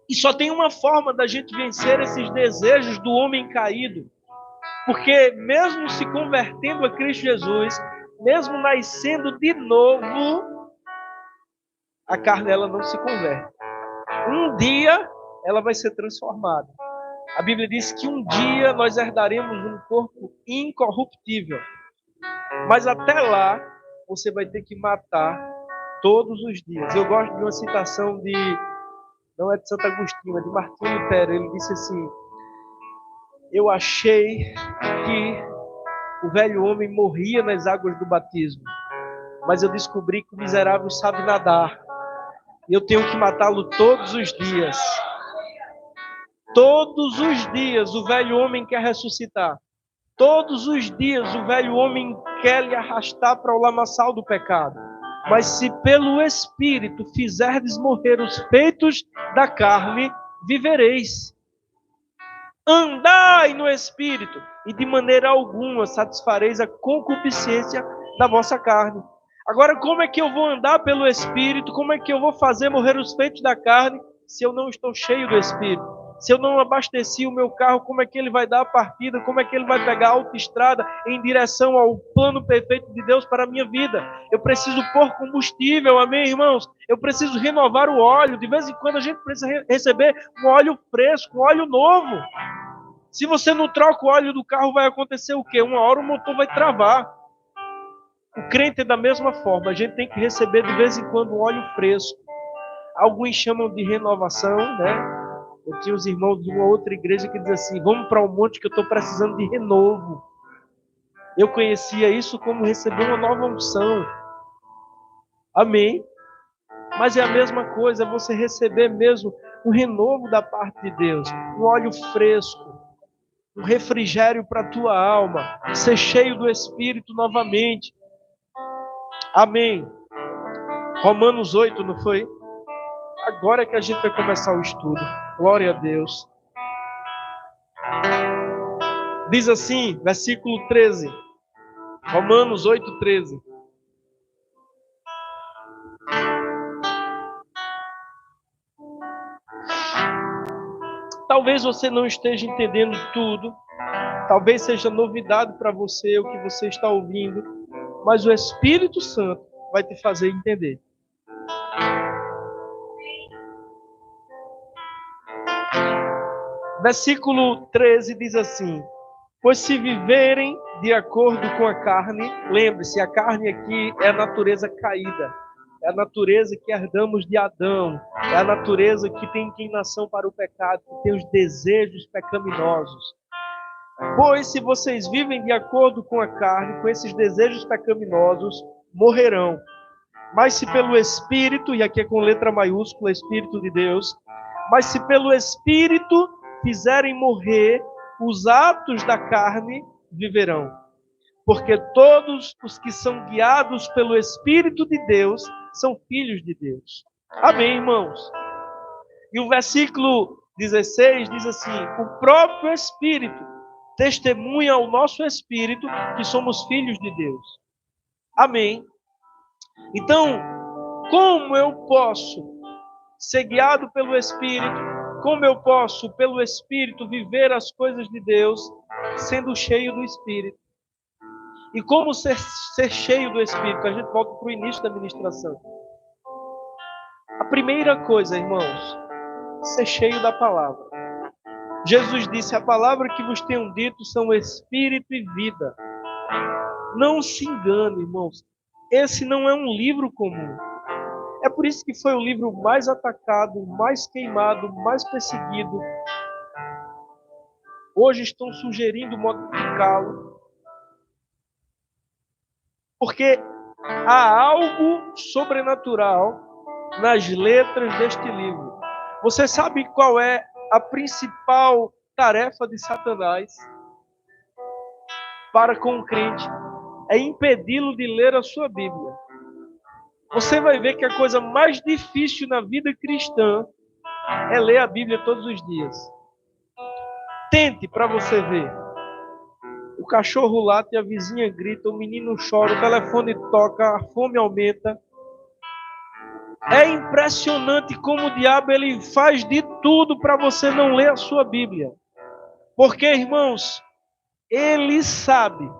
E só tem uma forma da gente vencer esses desejos do homem caído, porque mesmo se convertendo a Cristo Jesus, mesmo nascendo de novo, a carne ela não se converte. Um dia ela vai ser transformada. A Bíblia diz que um dia nós herdaremos um corpo incorruptível. Mas até lá, você vai ter que matar todos os dias. Eu gosto de uma citação não é de Santo Agostinho, é de Martinho Lutero. Ele disse assim: eu achei que o velho homem morria nas águas do batismo, mas eu descobri que o miserável sabe nadar. E eu tenho que matá-lo todos os dias. Todos os dias o velho homem quer ressuscitar. Todos os dias o velho homem quer lhe arrastar para o lamaçal do pecado. Mas se pelo Espírito fizerdes morrer os feitos da carne, vivereis. Andai no Espírito, e de maneira alguma satisfareis a concupiscência da vossa carne. Agora, como é que eu vou andar pelo Espírito? Como é que eu vou fazer morrer os feitos da carne se eu não estou cheio do Espírito? Se eu não abasteci o meu carro, como é que ele vai dar a partida? Como é que ele vai pegar a autoestrada em direção ao plano perfeito de Deus para a minha vida? Eu preciso pôr combustível, amém, irmãos? Eu preciso renovar o óleo. De vez em quando a gente precisa receber um óleo fresco, um óleo novo. Se você não troca o óleo do carro, vai acontecer o quê? Uma hora o motor vai travar. O crente é da mesma forma. A gente tem que receber de vez em quando um óleo fresco. Alguns chamam de renovação, né? Eu tinha os irmãos de uma outra igreja que dizem assim: vamos para um monte que eu estou precisando de renovo. Eu conhecia isso como receber uma nova unção. Amém? Mas é a mesma coisa, é você receber mesmo um renovo da parte de Deus. Um óleo fresco. Um refrigério para a tua alma. Ser cheio do Espírito novamente. Amém. Romanos 8, não foi? Agora é que a gente vai começar o estudo. Glória a Deus. Diz assim, versículo 13. Romanos 8, 13. Talvez você não esteja entendendo tudo. Talvez seja novidade para você o que você está ouvindo. Mas o Espírito Santo vai te fazer entender. Versículo 13 diz assim: pois se viverem de acordo com a carne, lembre-se, a carne aqui é a natureza caída, é a natureza que herdamos de Adão, é a natureza que tem inclinação para o pecado, que tem os desejos pecaminosos. Pois se vocês vivem de acordo com a carne, com esses desejos pecaminosos, morrerão. Mas se pelo Espírito, e aqui é com letra maiúscula, Espírito de Deus, mas se pelo Espírito fizerem morrer os atos da carne, viverão. Porque todos os que são guiados pelo Espírito de Deus são filhos de Deus. Amém, irmãos? E o versículo 16 diz assim: o próprio Espírito testemunha ao nosso Espírito que somos filhos de Deus. Amém? Então, como eu posso ser guiado pelo Espírito? Como eu posso, pelo Espírito, viver as coisas de Deus, sendo cheio do Espírito? E como ser cheio do Espírito? A gente volta para o início da ministração. A primeira coisa, irmãos, ser cheio da palavra. Jesus disse: a palavra que vos tenho dito são Espírito e vida. Não se engane, irmãos. Esse não é um livro comum. É por isso que foi o livro mais atacado, mais queimado, mais perseguido. Hoje estão sugerindo modificá-lo, porque há algo sobrenatural nas letras deste livro. Você sabe qual é a principal tarefa de Satanás para com o crente? É impedi-lo de ler a sua Bíblia. Você vai ver que a coisa mais difícil na vida cristã é ler a Bíblia todos os dias. Tente para você ver. O cachorro late, a vizinha grita, o menino chora, o telefone toca, a fome aumenta. É impressionante como o diabo ele faz de tudo para você não ler a sua Bíblia. Porque, irmãos, ele sabe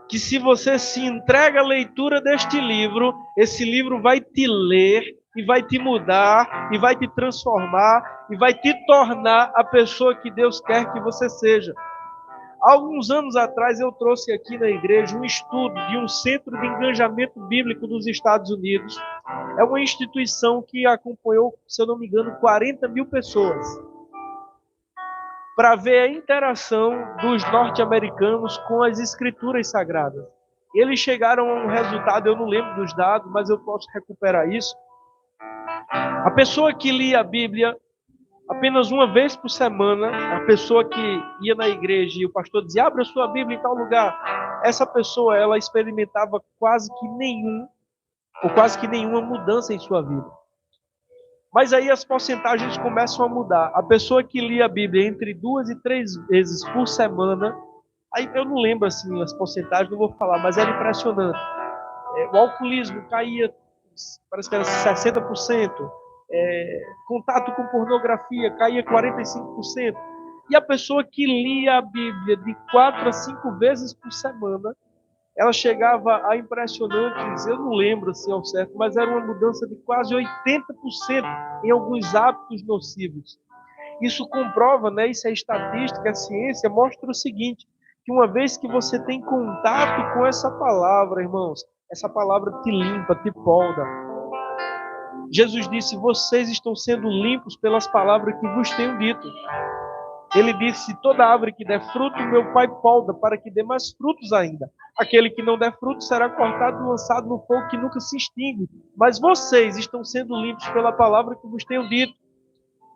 que se você se entrega à leitura deste livro, esse livro vai te ler e vai te mudar e vai te transformar e vai te tornar a pessoa que Deus quer que você seja. Alguns anos atrás eu trouxe aqui na igreja um estudo de um centro de engajamento bíblico dos Estados Unidos. É uma instituição que acompanhou, se eu não me engano, 40 mil pessoas, para ver a interação dos norte-americanos com as escrituras sagradas. Eles chegaram a um resultado, eu não lembro dos dados, mas eu posso recuperar isso. A pessoa que lia a Bíblia apenas uma vez por semana, a pessoa que ia na igreja e o pastor dizia, abra sua Bíblia em tal lugar, essa pessoa, ela experimentava quase que nenhuma mudança em sua vida. Mas aí as porcentagens começam a mudar. A pessoa que lia a Bíblia entre 2 e 3 vezes por semana, aí eu não lembro assim as porcentagens, não vou falar, mas era impressionante. O alcoolismo caía, parece que era 60%. Contato com pornografia caía 45%. E a pessoa que lia a Bíblia de 4 a 5 vezes por semana, ela chegava a impressionantes, eu não lembro assim ao certo, mas era uma mudança de quase 80% em alguns hábitos nocivos. Isso comprova, né? Isso é estatística, a ciência mostra o seguinte, que uma vez que você tem contato com essa palavra, irmãos, essa palavra te limpa, te polda. Jesus disse, vocês estão sendo limpos pelas palavras que vos tenho dito. Ele disse, toda árvore que der fruto, meu Pai polda para que dê mais frutos ainda. Aquele que não der fruto será cortado e lançado no fogo que nunca se extingue. Mas vocês estão sendo limpos pela palavra que vos tenho dito.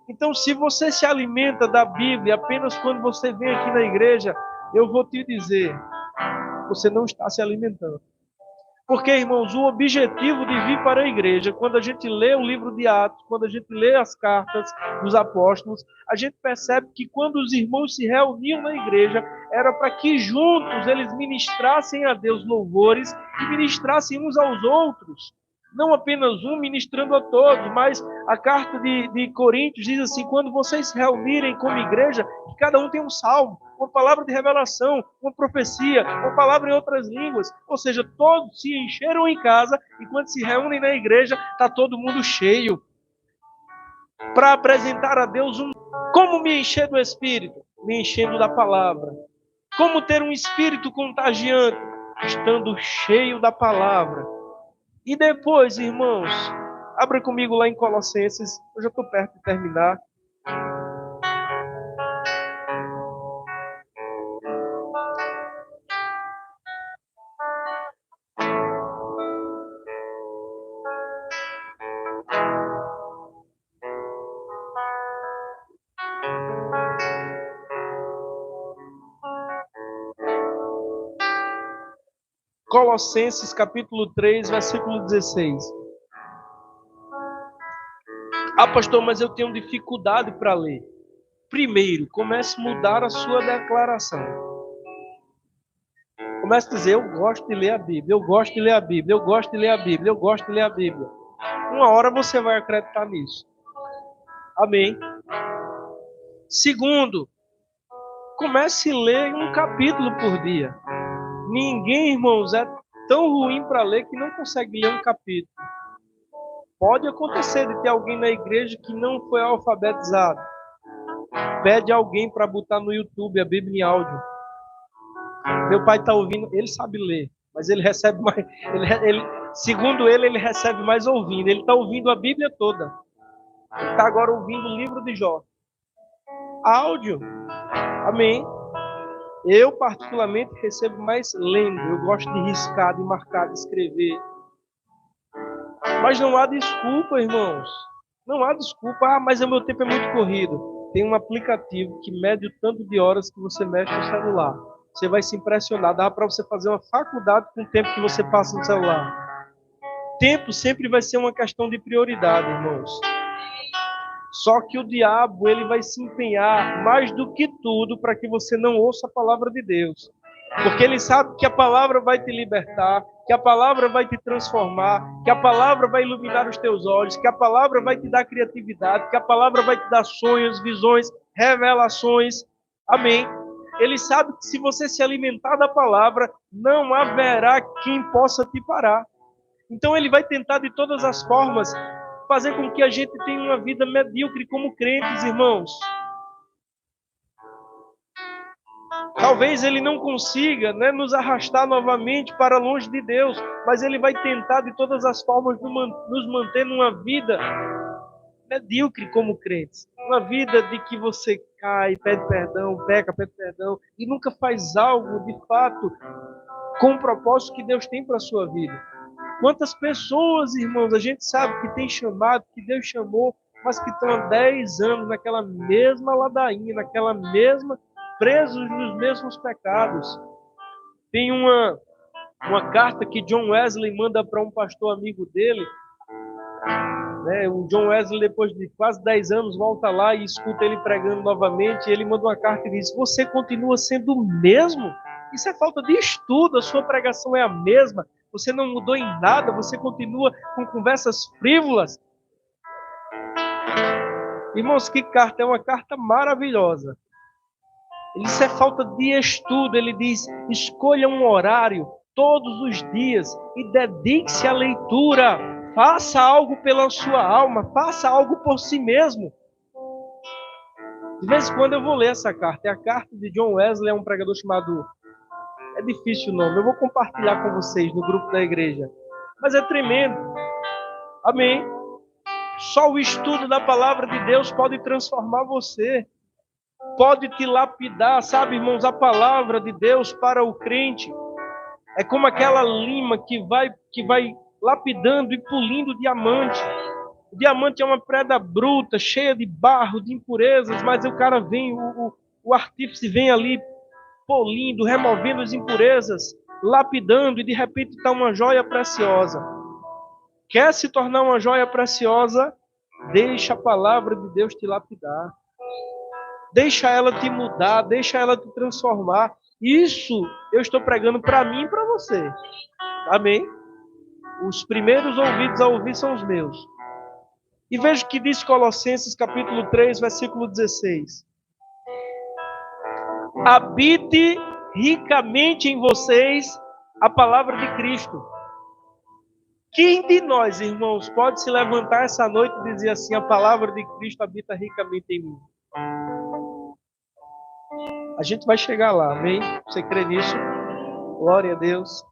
Então, se você se alimenta da Bíblia apenas quando você vem aqui na igreja, eu vou te dizer, você não está se alimentando. Porque, irmãos, o objetivo de vir para a igreja, quando a gente lê o livro de Atos, quando a gente lê as cartas dos apóstolos, a gente percebe que quando os irmãos se reuniam na igreja, era para que juntos eles ministrassem a Deus louvores e ministrassem uns aos outros. Não apenas um ministrando a todos, mas a carta de Coríntios diz assim, quando vocês se reunirem como igreja, que cada um tem um salmo, uma palavra de revelação, uma profecia, uma palavra em outras línguas. Ou seja, todos se encheram em casa e quando se reúnem na igreja, está todo mundo cheio. Para apresentar a Deus como me encher do Espírito? Me enchendo da palavra. Como ter um espírito contagiante? Estando cheio da palavra. E depois, irmãos, abra comigo lá em Colossenses, eu já estou perto de terminar. Colossenses capítulo 3, versículo 16. Ah, pastor, mas eu tenho dificuldade para ler. Primeiro, comece a mudar a sua declaração. Comece a dizer, eu gosto de ler a Bíblia, eu gosto de ler a Bíblia, eu gosto de ler a Bíblia, eu gosto de ler a Bíblia. Uma hora você vai acreditar nisso. Amém. Segundo, comece a ler um capítulo por dia. Ninguém, irmãos, é tão ruim para ler que não consegue ler um capítulo. Pode acontecer de ter alguém na igreja que não foi alfabetizado. Pede alguém para botar no YouTube a Bíblia em áudio. Meu pai está ouvindo, ele sabe ler. Mas ele recebe mais, segundo ele recebe mais ouvindo. Ele está ouvindo a Bíblia toda. Ele está agora ouvindo o livro de Jó. Áudio. Amém. Eu, particularmente, recebo mais lendo. Eu gosto de riscar, de marcar, de escrever. Mas não há desculpa, irmãos. Não há desculpa. Ah, mas o meu tempo é muito corrido. Tem um aplicativo que mede o tanto de horas que você mexe no celular. Você vai se impressionar. Dá para você fazer uma faculdade com o tempo que você passa no celular. Tempo sempre vai ser uma questão de prioridade, irmãos. Só que o diabo, ele vai se empenhar mais do que tudo para que você não ouça a palavra de Deus. Porque ele sabe que a palavra vai te libertar, que a palavra vai te transformar, que a palavra vai iluminar os teus olhos, que a palavra vai te dar criatividade, que a palavra vai te dar sonhos, visões, revelações. Amém. Ele sabe que se você se alimentar da palavra, não haverá quem possa te parar. Então ele vai tentar de todas as formas fazer com que a gente tenha uma vida medíocre como crentes, irmãos. Talvez ele não consiga, nos arrastar novamente para longe de Deus, mas ele vai tentar de todas as formas nos manter numa vida medíocre como crentes. Uma vida de que você cai, pede perdão, peca, pede perdão, e nunca faz algo de fato com o propósito que Deus tem para a sua vida. Quantas pessoas, irmãos, a gente sabe que tem chamado, que Deus chamou, mas que estão há 10 anos naquela mesma ladainha, naquela mesma, presos nos mesmos pecados. Tem uma carta que John Wesley manda para um pastor amigo dele. O John Wesley, depois de quase 10 anos, volta lá e escuta ele pregando novamente. E ele manda uma carta e diz: você continua sendo o mesmo? Isso é falta de estudo, a sua pregação é a mesma. Você não mudou em nada, você continua com conversas frívolas. Irmãos, que carta? É uma carta maravilhosa. Isso é falta de estudo. Ele diz: escolha um horário todos os dias e dedique-se à leitura. Faça algo pela sua alma, faça algo por si mesmo. De vez em quando eu vou ler essa carta. É a carta de John Wesley, é um pregador chamado... É difícil o nome, eu vou compartilhar com vocês no grupo da igreja. Mas é tremendo. Amém. Só o estudo da palavra de Deus pode transformar você. Pode te lapidar, sabe, irmãos? A palavra de Deus para o crente é como aquela lima que vai lapidando e polindo o diamante. O diamante é uma pedra bruta, cheia de barro, de impurezas, mas o cara vem, o artífice vem ali polindo, removendo as impurezas, lapidando, e de repente está uma joia preciosa. Quer se tornar uma joia preciosa? Deixa a palavra de Deus te lapidar. Deixa ela te mudar, deixa ela te transformar. Isso eu estou pregando para mim e para você. Amém? Os primeiros ouvidos a ouvir são os meus. E veja o que diz Colossenses capítulo 3, versículo 16. Habite ricamente em vocês a palavra de Cristo. Quem de nós, irmãos, pode se levantar essa noite e dizer assim: a palavra de Cristo habita ricamente em mim? A gente vai chegar lá, amém? Você crê nisso? Glória a Deus.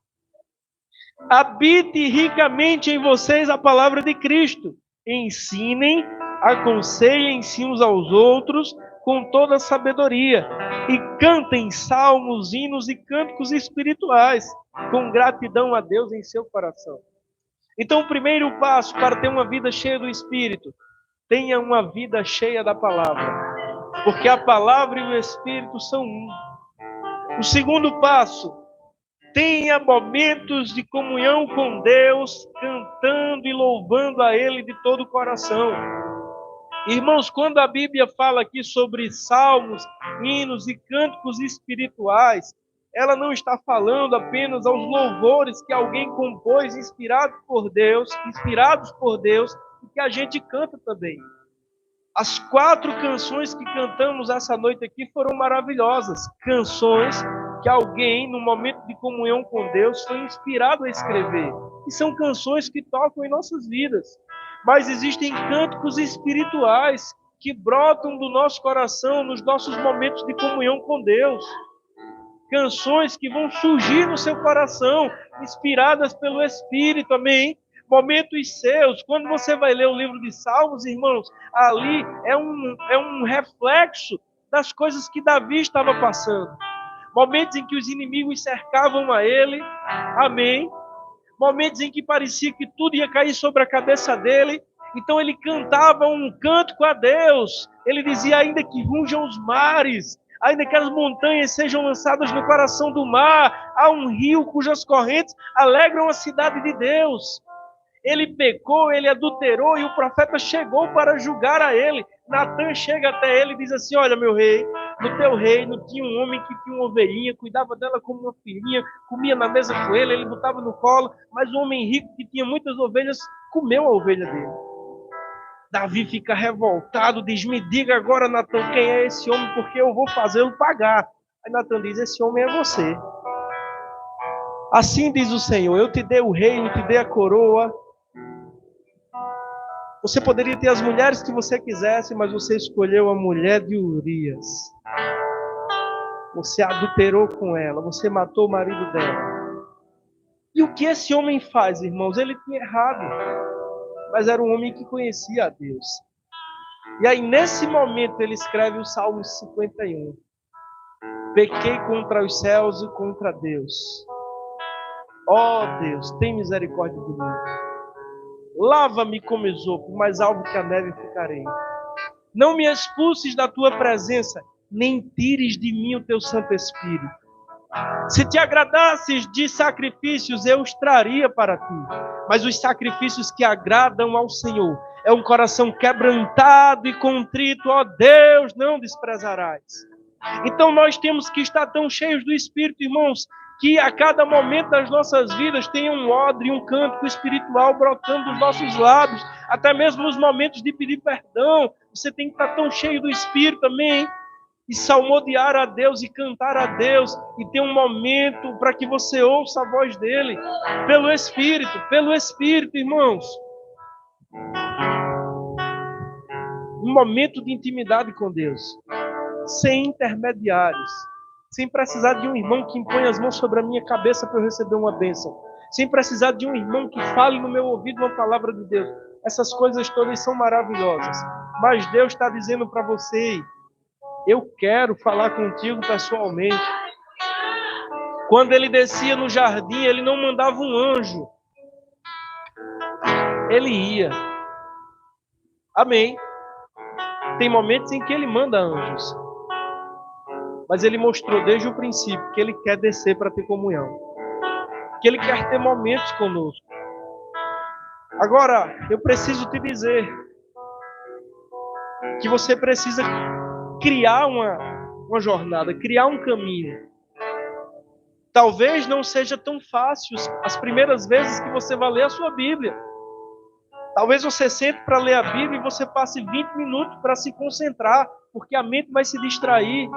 Habite ricamente em vocês a palavra de Cristo. Ensinem, aconselhem-se uns aos outros com toda a sabedoria. E cantem salmos, hinos e cânticos espirituais, com gratidão a Deus em seu coração. Então, o primeiro passo para ter uma vida cheia do Espírito: tenha uma vida cheia da palavra. Porque a palavra e o Espírito são um. O segundo passo: tenha momentos de comunhão com Deus, cantando e louvando a Ele de todo o coração. Irmãos, quando a Bíblia fala aqui sobre salmos, hinos e cânticos espirituais, ela não está falando apenas aos louvores que alguém compôs inspirados por Deus, e que a gente canta também. As 4 canções que cantamos essa noite aqui foram maravilhosas. Canções que alguém, no momento de comunhão com Deus, foi inspirado a escrever. E são canções que tocam em nossas vidas. Mas existem cânticos espirituais que brotam do nosso coração nos nossos momentos de comunhão com Deus. canções que vão surgir no seu coração, inspiradas pelo Espírito, amém? Momentos seus, quando você vai ler o livro de Salmos, irmãos, ali é um reflexo das coisas que Davi estava passando. Momentos em que os inimigos cercavam a ele, amém? Momentos em que parecia que tudo ia cair sobre a cabeça dele, então ele cantava um cântico a Deus, ele dizia: ainda que rujam os mares, ainda que as montanhas sejam lançadas no coração do mar, há um rio cujas correntes alegram a cidade de Deus. Ele pecou, ele adulterou, e o profeta chegou para julgar a ele. Natan chega até ele e diz assim: olha, meu rei, no teu reino tinha um homem que tinha uma ovelhinha, cuidava dela como uma filhinha, comia na mesa com ele, ele botava no colo, mas um homem rico que tinha muitas ovelhas comeu a ovelha dele. Davi fica revoltado, diz: me diga agora, Natan, quem é esse homem, porque eu vou fazê-lo pagar. Aí Natan diz: esse homem é você. Assim diz o Senhor: eu te dei o reino, te dei a coroa. Você poderia ter as mulheres que você quisesse, mas você escolheu a mulher de Urias. Você adulterou com ela, você matou o marido dela. E o que esse homem faz, irmãos? Ele tinha errado, mas era um homem que conhecia a Deus. E aí, nesse momento, ele escreve o Salmo 51. Pequei contra os céus e contra Deus. Ó Deus, tem misericórdia de mim. Lava-me como esopo, mais alvo que a neve ficarei. Não me expulses da tua presença, nem tires de mim o teu Santo Espírito. Se te agradasses de sacrifícios, eu os traria para ti. Mas os sacrifícios que agradam ao Senhor é um coração quebrantado e contrito, ó Deus, não desprezarás. Então nós temos que estar tão cheios do Espírito, irmãos, que a cada momento das nossas vidas tenha um odre, um cântico espiritual brotando dos nossos lábios, até mesmo nos momentos de pedir perdão. Você tem que estar tão cheio do Espírito, amém? E salmodiar a Deus e cantar a Deus, e ter um momento para que você ouça a voz dele, pelo Espírito, irmãos. Um momento de intimidade com Deus, sem intermediários, sem precisar de um irmão que impõe as mãos sobre a minha cabeça para eu receber uma bênção, sem precisar de um irmão que fale no meu ouvido uma palavra de Deus. Essas coisas todas são maravilhosas, mas Deus está dizendo para você: eu quero falar contigo pessoalmente. Quando ele descia no jardim, ele não mandava um anjo, ele ia. Amém. Tem momentos em que ele manda anjos, mas ele mostrou desde o princípio que ele quer descer para ter comunhão, que ele quer ter momentos conosco. Agora, eu preciso te dizer que você precisa criar uma jornada, criar um caminho. Talvez não seja tão fácil as primeiras vezes que você vai ler a sua Bíblia. Talvez você sente para ler a Bíblia e você passe 20 minutos para se concentrar, porque a mente vai se distrair.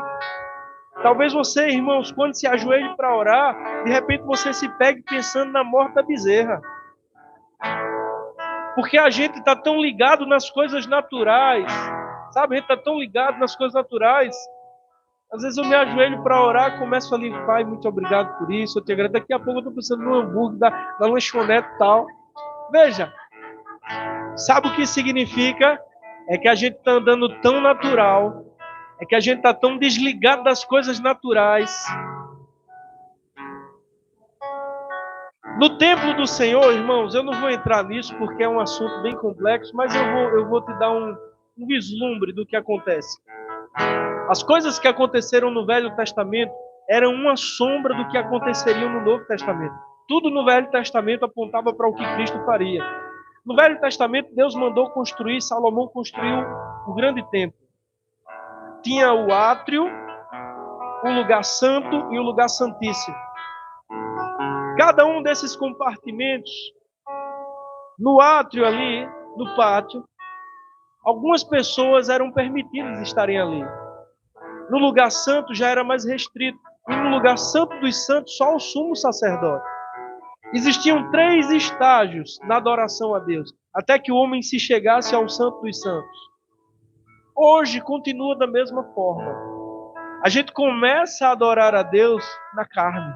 Talvez você, irmãos, quando se ajoelhe para orar, de repente você se pegue pensando na morte da bezerra. Porque a gente está tão ligado nas coisas naturais, sabe? A gente está tão ligado nas coisas naturais. Às vezes eu me ajoelho para orar, começo ali: Pai, muito obrigado por isso, eu te agradeço. Daqui a pouco eu estou pensando no hambúrguer, da lanchonete e tal. Veja, sabe o que significa? É que a gente está andando tão natural, é que a gente está tão desligado das coisas naturais. No templo do Senhor, irmãos, eu não vou entrar nisso porque é um assunto bem complexo, mas eu vou te dar um vislumbre do que acontece. As coisas que aconteceram no Velho Testamento eram uma sombra do que aconteceria no Novo Testamento. Tudo no Velho Testamento apontava para o que Cristo faria. No Velho Testamento, Deus mandou construir, Salomão construiu o grande templo. Tinha o átrio, o lugar santo e o lugar santíssimo. Cada um desses compartimentos, no átrio ali, no pátio, algumas pessoas eram permitidas estarem ali. No lugar santo já era mais restrito. E no lugar santo dos santos, só o sumo sacerdote. Existiam 3 estágios na adoração a Deus, até que o homem se chegasse ao santo dos santos. Hoje continua da mesma forma. A gente começa a adorar a Deus na carne,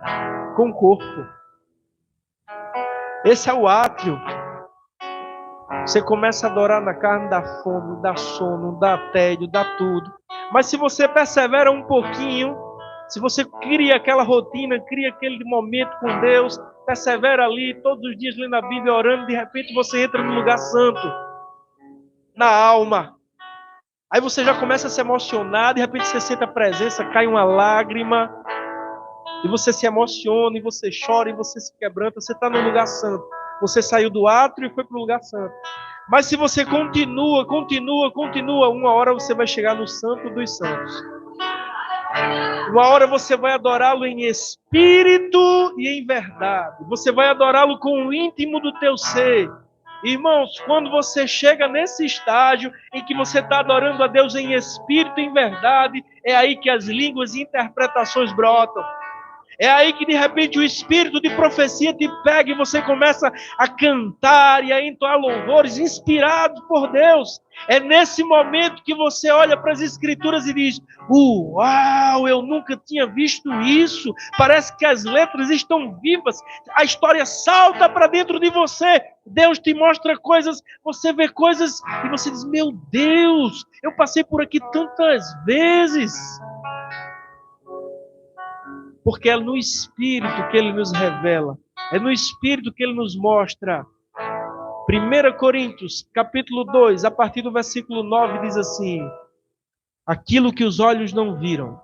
com o corpo. Esse é o átrio. Você começa a adorar na carne, dá fome, dá sono, dá tédio, dá tudo. Mas se você persevera um pouquinho, se você cria aquela rotina, cria aquele momento com Deus, persevera ali, todos os dias lendo a Bíblia, orando, de repente você entra no lugar santo, na alma. Aí você já começa a se emocionar, de repente você sente a presença, cai uma lágrima, e você se emociona, e você chora, e você se quebranta, você está no lugar santo. Você saiu do átrio e foi para o lugar santo. Mas se você continua, uma hora você vai chegar no santo dos santos. Uma hora você vai adorá-lo em espírito e em verdade. Você vai adorá-lo com o íntimo do teu ser. Irmãos, quando você chega nesse estágio em que você está adorando a Deus em espírito e em verdade, é aí que as línguas e interpretações brotam. É aí que de repente o espírito de profecia te pega e você começa a cantar e a entoar louvores inspirados por Deus. É nesse momento que você olha para as escrituras e diz: uau, eu nunca tinha visto isso. Parece que as letras estão vivas. A história salta para dentro de você. Deus te mostra coisas, você vê coisas e você diz: meu Deus, eu passei por aqui tantas vezes. Porque é no Espírito que Ele nos revela. É no Espírito que Ele nos mostra. 1 Coríntios, capítulo 2, a partir do versículo 9, diz assim: aquilo que os olhos não viram,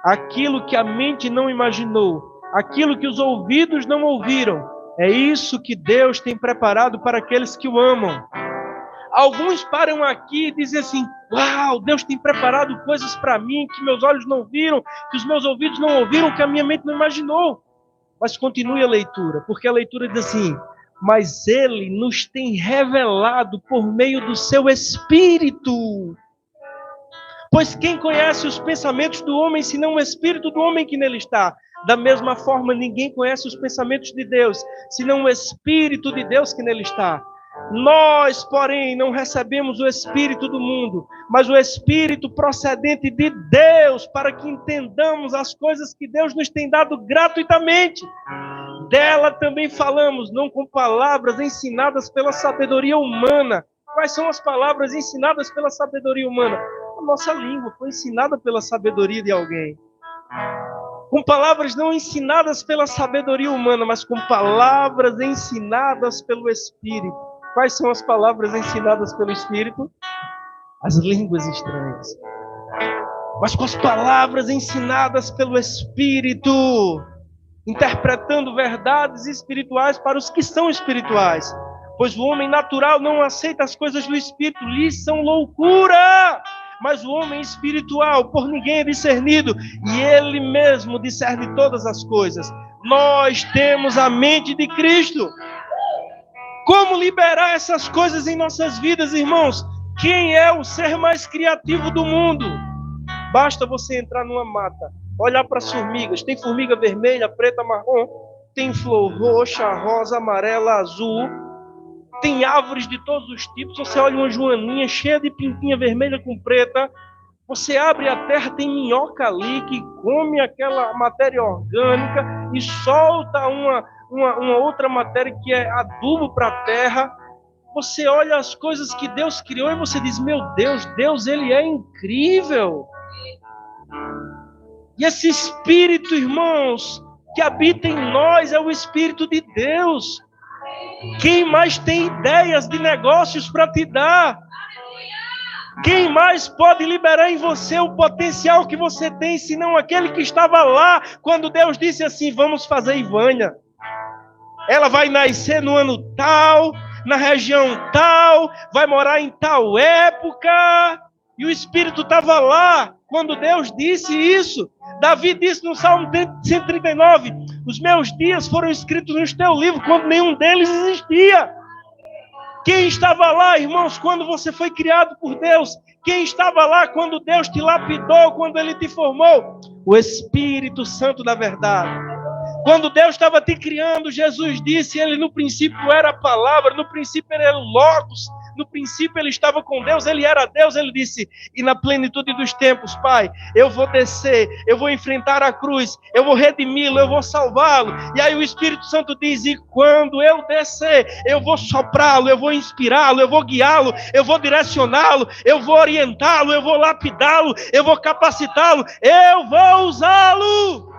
aquilo que a mente não imaginou, aquilo que os ouvidos não ouviram, é isso que Deus tem preparado para aqueles que o amam. Alguns param aqui e dizem assim: uau, Deus tem preparado coisas para mim que meus olhos não viram, que os meus ouvidos não ouviram, que a minha mente não imaginou. Mas continue a leitura, porque a leitura diz assim: mas Ele nos tem revelado por meio do seu Espírito. Pois quem conhece os pensamentos do homem, senão o Espírito do homem que nele está? Da mesma forma, ninguém conhece os pensamentos de Deus, senão o Espírito de Deus que nele está. Nós, porém, não recebemos o Espírito do mundo, mas o Espírito procedente de Deus, para que entendamos as coisas que Deus nos tem dado gratuitamente. Dela também falamos, não com palavras ensinadas pela sabedoria humana. Quais são as palavras ensinadas pela sabedoria humana? A nossa língua foi ensinada pela sabedoria de alguém. Com palavras não ensinadas pela sabedoria humana, mas com palavras ensinadas pelo Espírito. Quais são as palavras ensinadas pelo Espírito? As línguas estranhas. Mas com as palavras ensinadas pelo Espírito, interpretando verdades espirituais para os que são espirituais. Pois o homem natural não aceita as coisas do Espírito, lhes são loucura. Mas o homem espiritual, por ninguém é discernido, e ele mesmo discerne todas as coisas. Nós temos a mente de Cristo. Como liberar essas coisas em nossas vidas, irmãos? Quem é o ser mais criativo do mundo? Basta você entrar numa mata, olhar para as formigas. Tem formiga vermelha, preta, marrom. Tem flor roxa, rosa, amarela, azul. Tem árvores de todos os tipos. Você olha uma joaninha cheia de pintinha vermelha com preta. Você abre a terra, tem minhoca ali que come aquela matéria orgânica e solta uma outra matéria que é adubo para a terra. Você olha as coisas que Deus criou e você diz: meu Deus, Deus, Ele é incrível. E esse Espírito, irmãos, que habita em nós é o Espírito de Deus. Quem mais tem ideias de negócios para te dar? Quem mais pode liberar em você o potencial que você tem, senão aquele que estava lá quando Deus disse assim: vamos fazer Ivânia. Ela vai nascer no ano tal, na região tal, vai morar em tal época. E o Espírito estava lá quando Deus disse isso. Davi disse no Salmo 139, os meus dias foram escritos no teu livro quando nenhum deles existia. Quem estava lá, irmãos, quando você foi criado por Deus? Quem estava lá quando Deus te lapidou, quando Ele te formou? O Espírito Santo da verdade. Quando Deus estava te criando, Jesus disse, Ele no princípio era a palavra, no princípio Ele era o Logos, no princípio ele estava com Deus, ele era Deus, ele disse, e na plenitude dos tempos, Pai, eu vou descer, eu vou enfrentar a cruz, eu vou redimi-lo, eu vou salvá-lo. E aí o Espírito Santo diz, e quando eu descer, eu vou soprá-lo, eu vou inspirá-lo, eu vou guiá-lo, eu vou direcioná-lo, eu vou orientá-lo, eu vou lapidá-lo, eu vou capacitá-lo, eu vou usá-lo.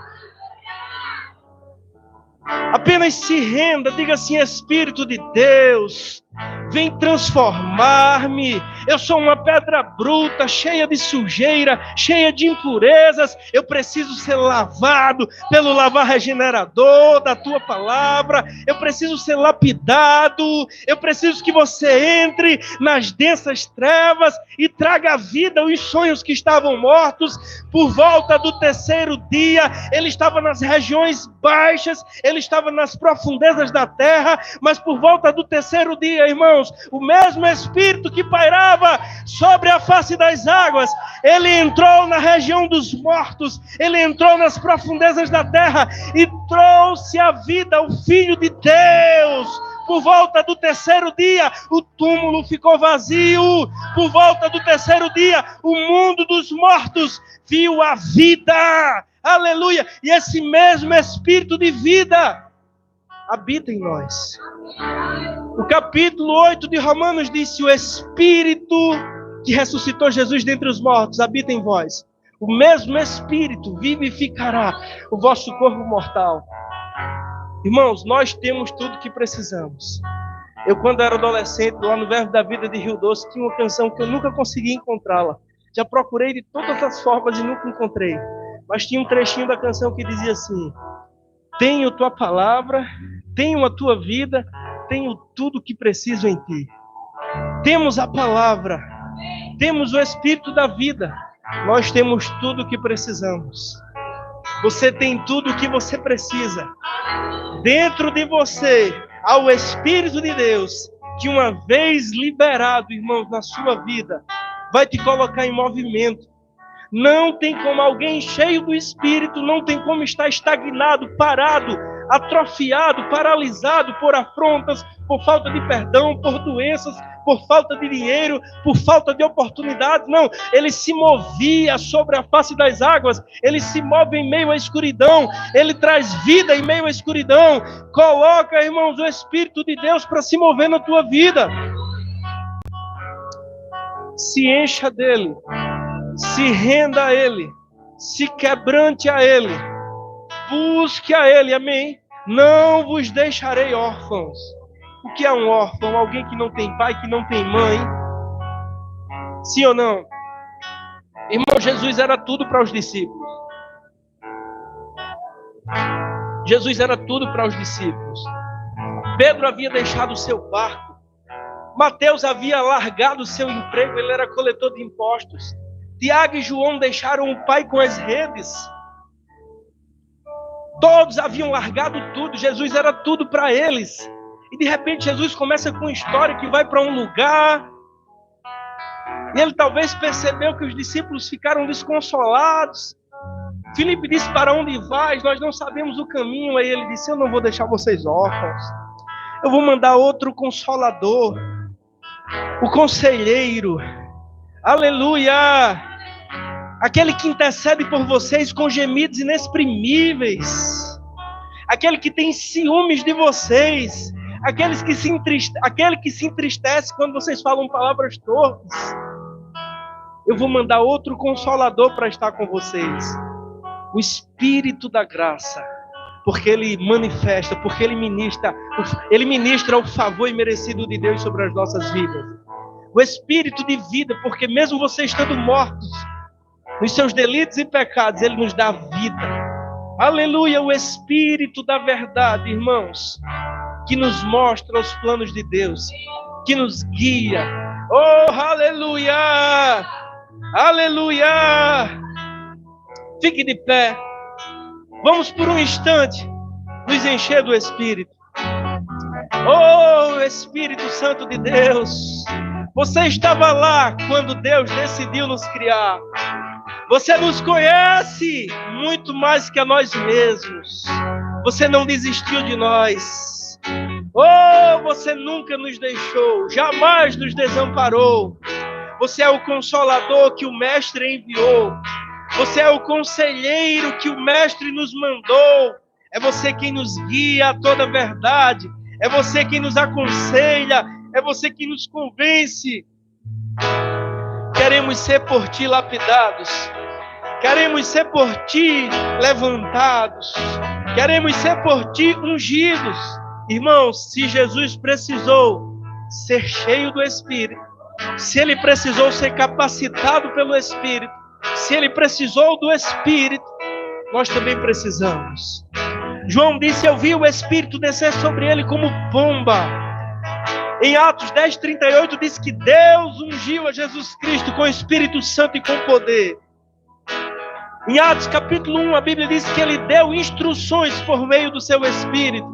Apenas se renda, diga assim, Espírito de Deus, vem transformar-me. Eu sou uma pedra bruta, cheia de sujeira, cheia de impurezas. Eu preciso ser lavado pelo lavar regenerador da tua palavra. Eu preciso ser lapidado. Eu preciso que você entre nas densas trevas e traga à vida os sonhos que estavam mortos. Por volta do terceiro dia, ele estava nas regiões baixas, ele estava nas profundezas da terra, mas por volta do terceiro dia, irmãos, o mesmo Espírito que pairava sobre a face das águas, ele entrou na região dos mortos, ele entrou nas profundezas da terra e trouxe à vida o Filho de Deus. Por volta do terceiro dia, o túmulo ficou vazio. Por volta do terceiro dia, o mundo dos mortos viu a vida. Aleluia! E esse mesmo Espírito de vida habita em nós. O capítulo 8 de Romanos diz: o Espírito que ressuscitou Jesus dentre os mortos habita em vós. O mesmo Espírito vivificará o vosso corpo mortal. Irmãos, nós temos tudo o que precisamos. Eu, quando era adolescente, lá no Verbo da Vida de Rio Doce, tinha uma canção que eu nunca consegui encontrá-la. Já procurei de todas as formas e nunca encontrei. Mas tinha um trechinho da canção que dizia assim: tenho tua palavra, tenho a tua vida, tenho tudo o que preciso em ti. Temos a palavra, temos o Espírito da vida, nós temos tudo o que precisamos. Você tem tudo o que você precisa. Dentro de você há o Espírito de Deus, que uma vez liberado, irmãos, na sua vida, vai te colocar em movimento. Não tem como alguém cheio do Espírito, não tem como estar estagnado, parado, atrofiado, paralisado por afrontas, por falta de perdão, por doenças, por falta de dinheiro, por falta de oportunidades. Não, ele se movia sobre a face das águas, ele se move em meio à escuridão, ele traz vida em meio à escuridão. Coloca, irmãos, o Espírito de Deus para se mover na tua vida. Se encha dele, se renda a ele, se quebrante a ele, busque a ele, amém? Não vos deixarei órfãos. O que é um órfão? Alguém que não tem pai, que não tem mãe. Sim ou não? Irmão, Jesus era tudo para os discípulos. Jesus era tudo para os discípulos. Pedro havia deixado o seu barco. Mateus havia largado o seu emprego, ele era coletor de impostos. Tiago e João deixaram o pai com as redes. Todos haviam largado tudo, Jesus era tudo para eles. E de repente Jesus começa com uma história que vai para um lugar. E ele talvez percebeu que os discípulos ficaram desconsolados. Filipe disse: para onde vais? Nós não sabemos o caminho. Aí ele disse: eu não vou deixar vocês órfãos. Eu vou mandar outro consolador. O conselheiro. Aleluia! Aquele que intercede por vocês com gemidos inexprimíveis. Aquele que tem ciúmes de vocês. Aquele que se entristece quando vocês falam palavras torpes. Eu vou mandar outro consolador para estar com vocês. O Espírito da graça. Porque ele manifesta, porque ele ministra o favor imerecido de Deus sobre as nossas vidas. O Espírito de vida, porque mesmo vocês estando mortos nos seus delitos e pecados, ele nos dá vida. Aleluia, o Espírito da verdade, irmãos, que nos mostra os planos de Deus, que nos guia. Oh, aleluia! Aleluia! Fique de pé. Vamos por um instante nos encher do Espírito. Oh, Espírito Santo de Deus, você estava lá quando Deus decidiu nos criar. Você nos conhece muito mais que a nós mesmos. Você não desistiu de nós. Oh, você nunca nos deixou, jamais nos desamparou. Você é o consolador que o Mestre enviou. Você é o conselheiro que o Mestre nos mandou. É você quem nos guia a toda a verdade. É você quem nos aconselha. É você quem nos convence. Queremos ser por ti lapidados. Queremos ser por ti levantados. Queremos ser por ti ungidos. Irmãos, se Jesus precisou ser cheio do Espírito, se ele precisou ser capacitado pelo Espírito, se ele precisou do Espírito, nós também precisamos. João disse: eu vi o Espírito descer sobre ele como pomba. Em Atos 10:38 diz que Deus ungiu a Jesus Cristo com o Espírito Santo e com poder. Em Atos capítulo 1, a Bíblia diz que ele deu instruções por meio do seu Espírito.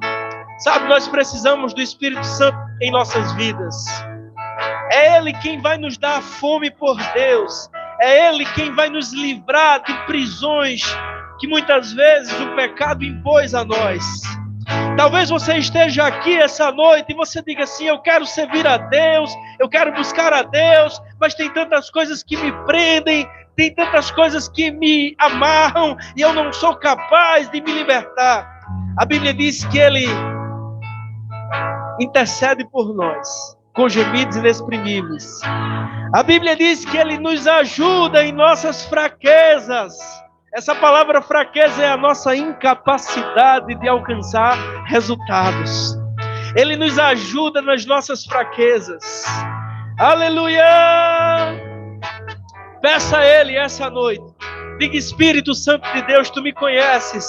Sabe, nós precisamos do Espírito Santo em nossas vidas. É Ele quem vai nos dar fome por Deus. É Ele quem vai nos livrar de prisões que muitas vezes o pecado impôs a nós. Talvez você esteja aqui essa noite e você diga assim: eu quero servir a Deus, eu quero buscar a Deus, mas tem tantas coisas que me prendem, tem tantas coisas que me amarram e eu não sou capaz de me libertar. A Bíblia diz que Ele intercede por nós com gemidos inexprimíveis. A Bíblia diz que Ele nos ajuda em nossas fraquezas. Essa palavra fraqueza é a nossa incapacidade de alcançar resultados. Ele nos ajuda nas nossas fraquezas. Aleluia! Peça a Ele essa noite. Diga: Espírito Santo de Deus, Tu me conheces.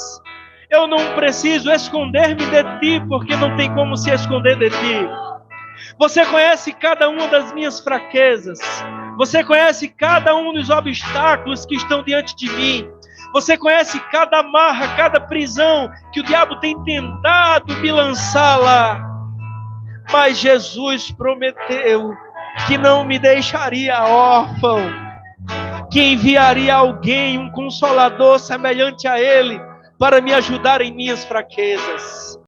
Eu não preciso esconder-me de Ti, porque não tem como se esconder de Ti. Você conhece cada uma das minhas fraquezas. Você conhece cada um dos obstáculos que estão diante de mim. Você conhece cada amarra, cada prisão que o diabo tem tentado me lançar lá. Mas Jesus prometeu que não me deixaria órfão, que enviaria alguém, um consolador semelhante a Ele, para me ajudar em minhas fraquezas.